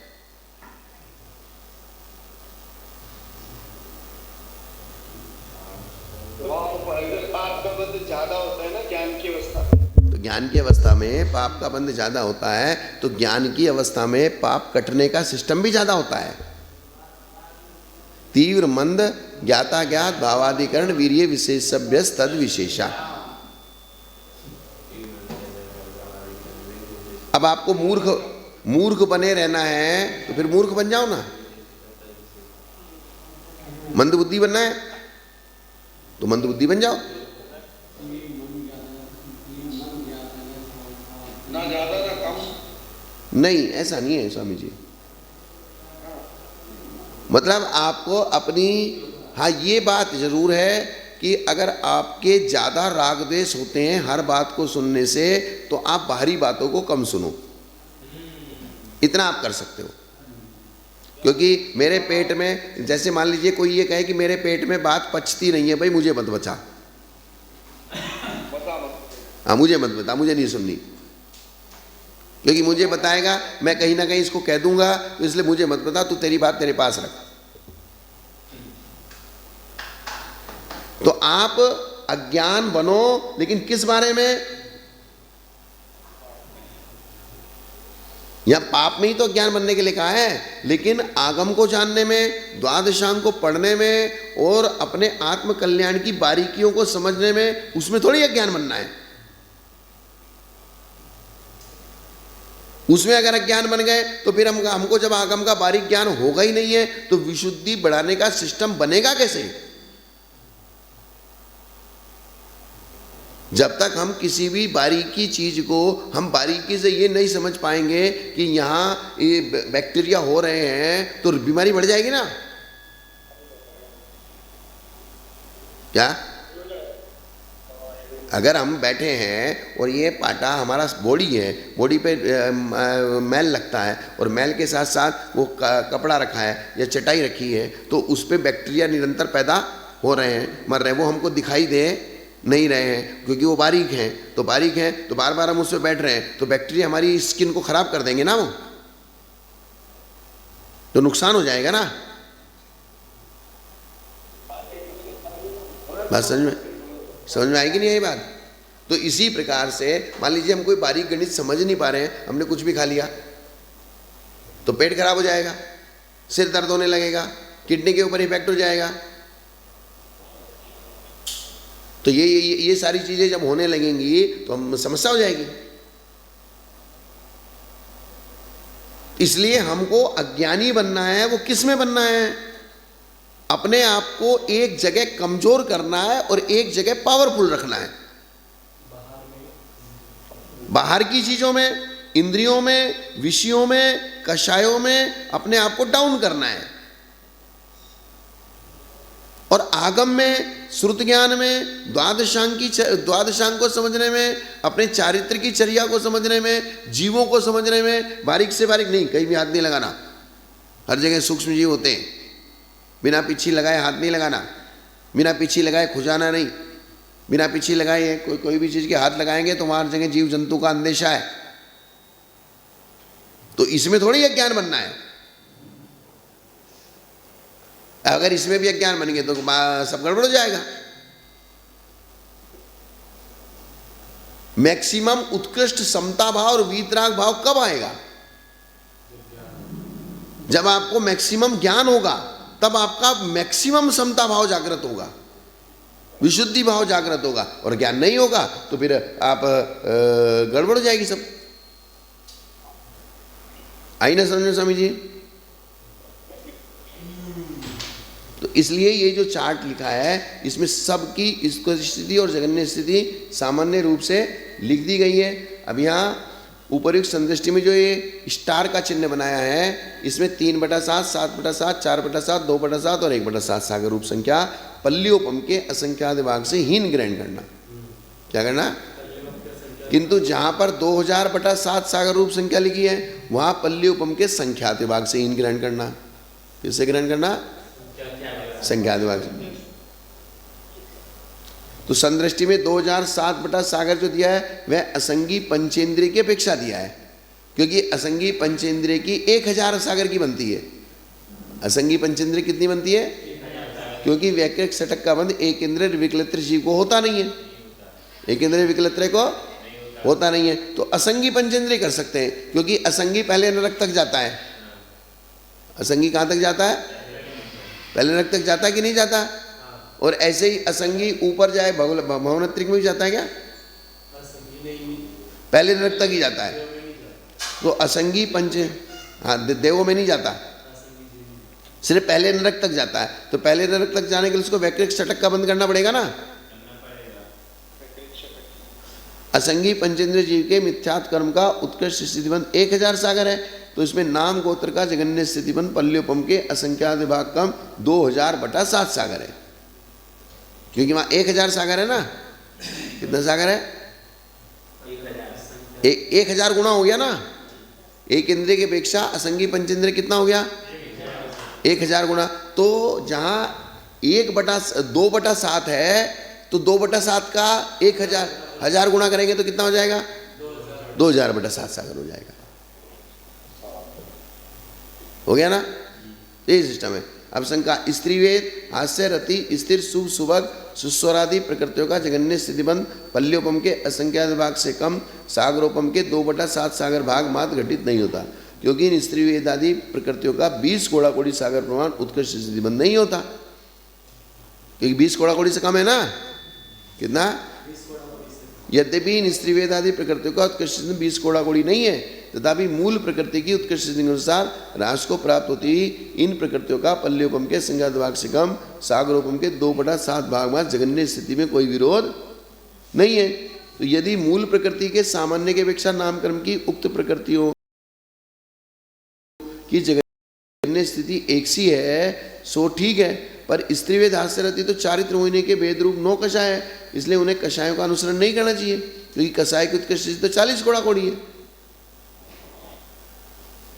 पाप का बंध ज्यादा होता है ना ज्ञान की अवस्था, तो ज्ञान की अवस्था में पाप का बंध ज्यादा होता है, तो ज्ञान की अवस्था में पाप कटने का सिस्टम भी ज्यादा होता है। तीव्र मंद ज्ञाता ज्ञात भावाधिकरण वीर्य विशेषभ्य तद विशेषा। अब आपको मूर्ख बने रहना है तो फिर मूर्ख बन जाओ ना। मंद बुद्धि बनना है तो मंद बुद्धि बन जाओ। ना ज्यादा ना कम, नहीं, ऐसा नहीं है स्वामी जी। मतलब आपको अपनी, हाँ ये बात जरूर है कि अगर आपके ज्यादा राग द्वेष होते हैं हर बात को सुनने से, तो आप बाहरी बातों को कम सुनो, इतना आप कर सकते हो। क्योंकि मेरे पेट में, जैसे मान लीजिए कोई ये कहे कि मेरे पेट में बात पचती नहीं है, भाई मुझे मत बचा, हाँ मुझे मत बता, मुझे नहीं सुननी, क्योंकि मुझे बताएगा मैं कहीं ना कहीं इसको कह दूंगा, तो इसलिए मुझे मत बता, तू तेरी बात तेरे पास रख। तो आप अज्ञान बनो, लेकिन किस बारे में, यहां पाप में ही तो ज्ञान बनने के लिए कहा है, लेकिन आगम को जानने में, द्वादशांग को पढ़ने में और अपने आत्म कल्याण की बारीकियों को समझने में, उसमें थोड़ी अज्ञान बनना है। उसमें अगर अज्ञान बन गए तो फिर हमको जब आगम का बारीक ज्ञान होगा ही नहीं है तो विशुद्धि बढ़ाने का सिस्टम बनेगा कैसे। जब तक हम किसी भी बारीकी चीज को हम बारीकी से ये नहीं समझ पाएंगे कि यहाँ ये बैक्टीरिया हो रहे हैं तो बीमारी बढ़ जाएगी ना। क्या अगर हम बैठे हैं और ये पाटा हमारा बॉडी है, बॉडी पे मैल लगता है और मैल के साथ साथ वो कपड़ा रखा है या चटाई रखी है, तो उस पर बैक्टीरिया निरंतर पैदा हो रहे हैं, मर रहे हैं, वो हमको दिखाई दे नहीं रहे हैं क्योंकि वो बारीक हैं। तो बारीक हैं तो बार बार हम उस पर बैठ रहे हैं तो बैक्टीरिया हमारी स्किन को खराब कर देंगे ना वो। तो नुकसान हो जाएगा ना। बात समझ में आएगी नहीं ये बात। तो इसी प्रकार से मान लीजिए हम कोई बारीक गणित समझ नहीं पा रहे हैं, हमने कुछ भी खा लिया तो पेट खराब हो जाएगा, सिर दर्द होने लगेगा, किडनी के ऊपर इफेक्ट हो जाएगा। तो ये सारी चीजें जब होने लगेंगी तो हम समस्या हो जाएगी। इसलिए हमको अज्ञानी बनना है। वो किस में बनना है? अपने आप को एक जगह कमजोर करना है और एक जगह पावरफुल रखना है। बाहर की चीजों में, इंद्रियों में, विषयों में, कषायों में अपने आप को डाउन करना है, और आगम में, श्रुत ज्ञान में, द्वादशांग को समझने में, अपने चारित्र की चर्या को समझने में, जीवों को समझने में, बारीक से बारीक नहीं, कहीं भी हाथ नहीं लगाना। हर जगह सूक्ष्म जीव होते हैं, बिना पीछी लगाए हाथ नहीं लगाना, बिना पीछी लगाए खुजाना नहीं, बिना पीछी लगाए कोई भी चीज के हाथ लगाएंगे तो वहां जगह जीव जंतु का अंदेशा है। तो इसमें थोड़ी अज्ञान बनना है। अगर इसमें भी अज्ञान बनेंगे तो सब गड़बड़ हो जाएगा। मैक्सिमम उत्कृष्ट समता भाव और वीतराग भाव कब आएगा? जब आपको मैक्सिमम ज्ञान होगा, तब आपका मैक्सिमम समता भाव जागृत होगा, विशुद्धि भाव जागृत होगा। और ज्ञान नहीं होगा तो फिर आप गड़बड़ हो जाएगी सब। आई ना समझो स्वामी जी? तो इसलिए ये जो चार्ट लिखा है इसमें सबकी इसको स्थिति और जगन्य स्थिति सामान्य रूप से लिख दी गई है। अब यहाँ उपयुक्त संदृष्टि में जो ये स्टार का चिन्ह बनाया है, इसमें 3/7, 7/7, 4/7, 2/7 और 1/7 सागर रूप संख्या पल्लियोपम के असंख्यात विभाग से हीन ग्रहण करना। क्या करना? किंतु जहां पर 2000/7 सागर रूप संख्या लिखी है वहां पल्लियोपम के संख्यात विभाग से हीन ग्रहण करना। किससे ग्रहण करना? संख्यात विभाग से। तो संदृष्टि में 2007 सागर जो दिया है वह असंगी पंचेंद्रिय की अपेक्षा दिया है, क्योंकि असंगी पंचेंद्रिय की 1000 सागर की बनती है। असंगी पंचेंद्रिय कितनी बनती है? क्योंकि वैकृत षटक का बंध एक इंद्रिय विकलत्र जीव को होता नहीं है, एक इंद्रिय विकलत्र को होता नहीं है। तो असंगी पंचेंद्रिय कर सकते हैं, क्योंकि असंगी पहले नरक तक जाता है। असंगी कहां तक जाता है? पहले नरक तक जाता है कि नहीं जाता? और ऐसे ही असंगी ऊपर जाए भवनत्रिक में भी जाता है क्या? पहले नरक तक ही जाता है। तो असंगी पंच, हाँ, देवों में नहीं जाता, सिर्फ पहले नरक तक जाता है। तो पहले नरक तक जाने के लिए उसको वैकृत षटक का बंद करना पड़ेगा ना। असंगी पंचेंद्रिय जीव के मिथ्यात्व कर्म का उत्कृष्ट स्थितिबंध 1000 सागर है। तो इसमें नाम गोत्र का जगन्य स्थितिबंध पल्लियोपम के असंख्यात विभाग कम 2000/7 सागर है, क्योंकि वहां 1000 सागर है ना। कितना सागर है? 1000 गुना हो गया ना। एक इंद्रिय की अपेक्षा असंगी पंचेंद्रिय कितना हो गया? 1000 गुना। तो जहां 2/7 है तो 2/7 का 1000 गुना करेंगे तो कितना हो जाएगा? 2000/7 सागर हो जाएगा। हो गया ना? यही सिस्टम है। अब शंका, स्त्रीवेद, हास्य, रति, स्थिर, शुभ, सुभग, सुस्वरादि प्रकृतियों का जगन्य स्थितिबंध पल्लियोपम के असंख्यात भाग से कम सागरोपम के 2/7 सागर भाग मात्र घटित नहीं होता, क्योंकि इन स्त्रीवेद आदि प्रकृतियों का 20 कोड़ा-कोड़ी सागर प्रमाण उत्कृष्ट स्थितिबंध नहीं होता, क्योंकि 20 कोड़ा-कोड़ी से कम है ना। कितना? यद्यपि इन स्त्रीवेद आदि प्रकृतियों का उत्कृष्ट 20 कोड़ा-कोड़ी नहीं है, तथापि मूल प्रकृति की उत्कृष्ट के अनुसार रास को प्राप्त होती ही इन प्रकृतियों का पल्लियोपम के संज्ञात भाग से कम सागरोपम के 2/7 भाग में जगन्य स्थिति में कोई विरोध नहीं है। तो यदि मूल प्रकृति के सामान्य के अपेक्षा नामकर्म की उक्त प्रकृतियों की जगन्य स्थिति एक सी है सो ठीक है, पर स्त्रीवेद हास्य रहती तो चारित्र होने के भेद रूप 9 कषाय है, इसलिए उन्हें कषायों का अनुसरण नहीं करना चाहिए, क्योंकि कषाय की उत्कृष्ट स्थिति तो 40 कोड़ा-कोड़ी है।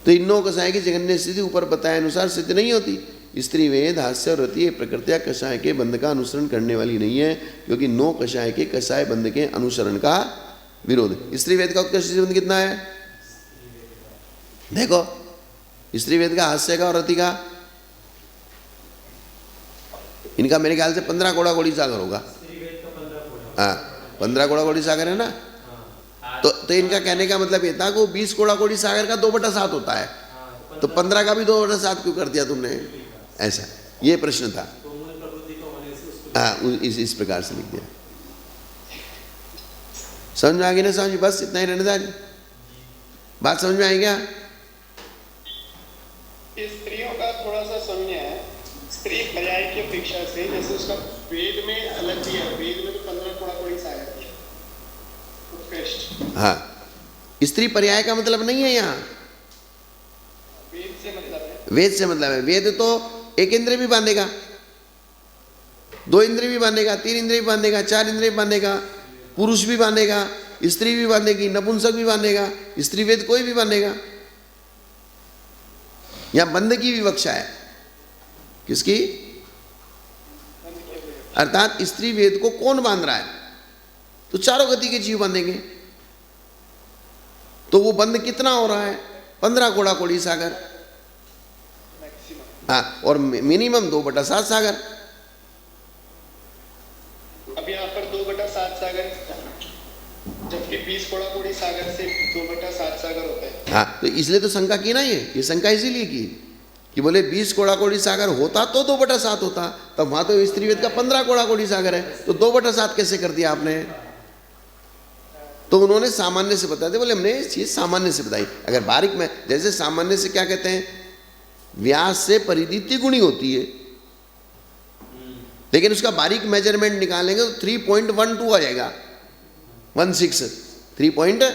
तो इन 9 कषाय की जगन्य स्थिति ऊपर बताए अनुसार सिद्ध नहीं होती। स्त्रीवेद हास्य और रति प्रकृतिया कषाय के बंध का अनुसरण करने वाली नहीं है, क्योंकि 9 कषाय के कषाय बंध के अनुसरण का विरोध। स्त्रीवेद का उत्कृष्ट बंध कितना है? देखो स्त्री वेद का, हास्य का और रति का, इनका मेरे ख्याल से 15 कोड़ा कोड़ी सागर होगा। हाँ 15 कोड़ा कोड़ी सागर है ना। तो इनका कहने का मतलब ये था कि 20 कोड़ा कोड़ी सागर का 2/7 होता है, तो 15 का भी 2/7 क्यों कर दिया तुमने? ऐसा ये प्रश्न था। हाँ इस प्रकार से लिख दिया। समझ में आ गई ना? समझ, बस इतना ही रहने था। बात समझ में आई क्या? स्त्रियों का थोड़ा सा समझ है, स्त्री पर्याय की अपेक्षा से, जैसे उसका वेद में अलग दिया, वेद में तो 15 कोड़ा कोड़ी सागर दिया उत्कृष्ट। हाँ स्त्री पर्याय का मतलब नहीं है यहाँ, वेद से मतलब है। वेद से मतलब है, वेद तो एक इंद्रिय भी बांधेगा, 2 इंद्रिय भी बांधेगा, 3 इंद्रिय भी बांधेगा, 4 इंद्रिय भी बांधेगा, पुरुष भी बांधेगा, स्त्री भी बांधेगी, नपुंसक भी बांधेगा, स्त्री वेद कोई भी बांधेगा। यहां बंध की विवक्षा है। किसकी? अर्थात स्त्री वेद को कौन बांध रहा है? तो चारों गति के जीव बांधेंगे। तो वो बंध कितना हो रहा है? 15 कोड़ा कोड़ी सागर। हाँ और मिनिमम 2/7 सागर। अब यहाँ पर 2/7 सागर, जबकि 20 कोड़ा कोड़ी सागर से 2/7 सागर होता है। हाँ तो इसलिए तो शंका की ना, ये शंका इसीलिए की कि बोले 20 कोड़ा कोड़ी सागर होता तो 2/7 होता, तब वहां तो स्त्री वेद का 15 कोड़ा कोड़ी सागर है, तो 2/7 कैसे कर दिया आपने? तो उन्होंने सामान्य से बताया, बोले हमने ये चीज सामान्य से बताई। अगर बारीक में, जैसे सामान्य से क्या कहते हैं, व्यास से परिधि तिगुनी होती है, लेकिन उसका बारीक मेजरमेंट निकालेंगे तो 3.12 आ जाएगा, 16 3.16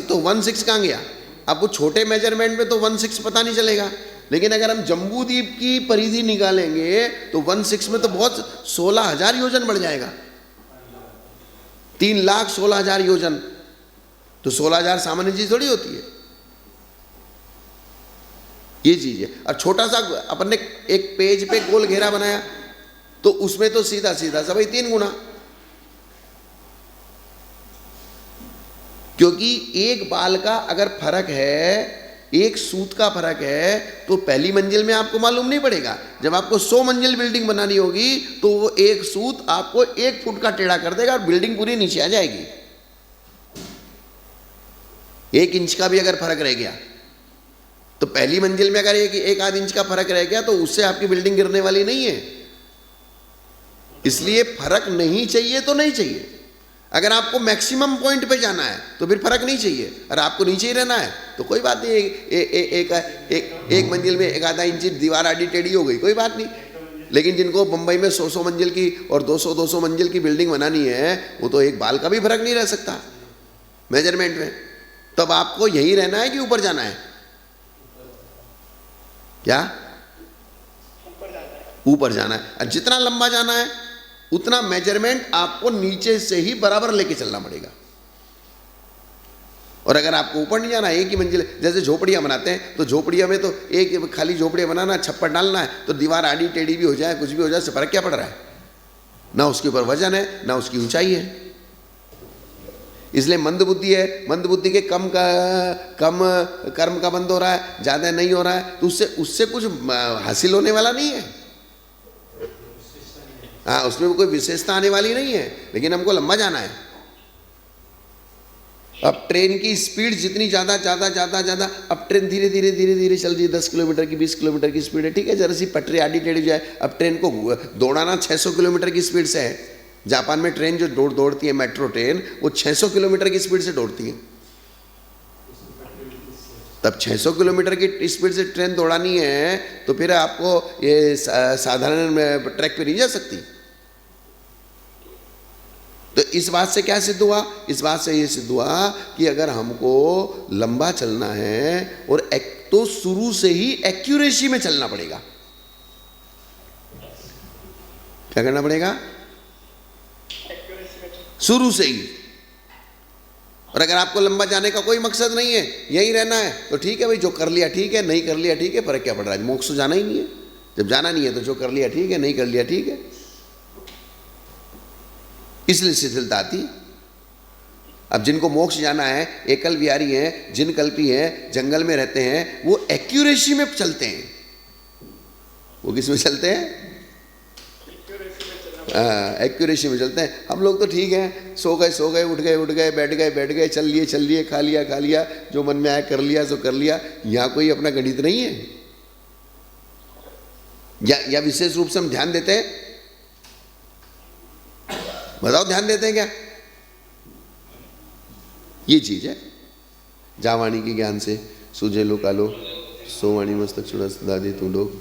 तो 16 कहाँ गया? अब वो छोटे मेजरमेंट में तो 16 पता नहीं चलेगा, लेकिन अगर हम जम्बूद्वीप की परिधि निकालेंगे तो 16 में तो बहुत 16,000 योजन बढ़ जाएगा, 3,16,000 योजन। तो 16,000 सामान्य चीज थोड़ी होती है, ये चीज है। और छोटा सा अपन ने एक पेज पे गोल घेरा बनाया तो उसमें तो सीधा सीधा सब 3 गुना, क्योंकि एक बाल का अगर फर्क है, एक सूत का फर्क है, तो पहली मंजिल में आपको मालूम नहीं पड़ेगा। जब आपको 100 मंजिल बिल्डिंग बनानी होगी तो वो एक सूत आपको 1 फुट का टेढ़ा कर देगा और बिल्डिंग पूरी नीचे आ जाएगी। 1 इंच का भी अगर फर्क रह गया तो पहली मंजिल में अगर एक आध इंच का फर्क रह गया तो उससे आपकी बिल्डिंग गिरने वाली नहीं है। इसलिए फर्क नहीं चाहिए तो नहीं चाहिए। अगर आपको मैक्सिमम पॉइंट पे जाना है तो फिर फर्क नहीं चाहिए, और आपको नीचे ही रहना है तो कोई बात नहीं। एक मंजिल में 1 इंच दीवार आड़ी टेढ़ी हो गई, कोई बात नहीं। लेकिन जिनको मुंबई में 100 मंजिल की और 200 मंजिल की बिल्डिंग बनानी है, वो तो एक बाल का भी फर्क नहीं रह सकता मेजरमेंट में। तब आपको यही रहना है कि ऊपर जाना है? क्या ऊपर जाना है? और जितना लंबा जाना है उतना मेजरमेंट आपको नीचे से ही बराबर लेके चलना पड़ेगा। और अगर आपको ऊपर नहीं जाना, एक ही मंजिल, जैसे झोपड़ियां बनाते हैं तो झोपड़ियां में तो एक खाली झोपड़ियां बनाना, छप्पर डालना है, तो दीवार आड़ी टेढ़ी भी हो जाए, कुछ भी हो जाए, इससे फर्क क्या पड़ रहा है? ना उसके ऊपर वजन है ना उसकी ऊंचाई है। इसलिए मंद बुद्धि है, मंद बुद्धि के कम कर्म का बंद हो रहा है, ज्यादा नहीं हो रहा है, तो उससे कुछ हासिल होने वाला नहीं है। हाँ उसमें कोई विशेषता आने वाली नहीं है, लेकिन हमको लंबा जाना है। अब ट्रेन की स्पीड जितनी ज्यादा, अब ट्रेन धीरे धीरे चल रही है, 10 किलोमीटर की 20 किलोमीटर की स्पीड है, ठीक है, जरा सी पटरी आड़ी टेढ़ी जाए। अब ट्रेन को दौड़ाना 600 किलोमीटर की स्पीड से है। जापान में ट्रेन जो दौड़ती है, मेट्रो ट्रेन, वो 600 किलोमीटर की स्पीड से दौड़ती है। तब 600 किलोमीटर की स्पीड से ट्रेन दौड़ानी है तो फिर आपको ये साधारण ट्रैक पे नहीं जा सकती। तो इस बात से क्या सिद्ध हुआ? इस बात से ये सिद्ध हुआ कि अगर हमको लंबा चलना है और तो शुरू से ही एक्यूरेसी में चलना पड़ेगा। क्या करना पड़ेगा? शुरू से ही। और अगर आपको लंबा जाने का कोई मकसद नहीं है, यही रहना है, तो ठीक है भाई, जो कर लिया ठीक है, नहीं कर लिया ठीक है, फर्क क्या पड़ रहा है? मोक्ष तो जाना ही नहीं है। जब जाना नहीं है तो जो कर लिया ठीक है, नहीं कर लिया ठीक है। इसलिए शिथिलता आती। अब जिनको मोक्ष जाना है, एकल विहारी हैं, जिन कल्पी हैं, जंगल में रहते हैं, वो एक्यूरेसी में चलते हैं। वो किस में चलते हैं? एक्यूरेसी में चलते हैं। हम लोग तो ठीक हैं, सो गए, उठ गए, बैठ गए, चल लिए, खा लिया, जो मन में आया कर लिया, सो कर लिया। यहाँ कोई अपना गणित नहीं है। या विशेष रूप से हम ध्यान देते हैं? बताओ, ध्यान देते हैं क्या? ये चीज है। जावाणी के ज्ञान से सूझे लो कालो, सोवाणी मस्तक चुड़ा दादी तू लोग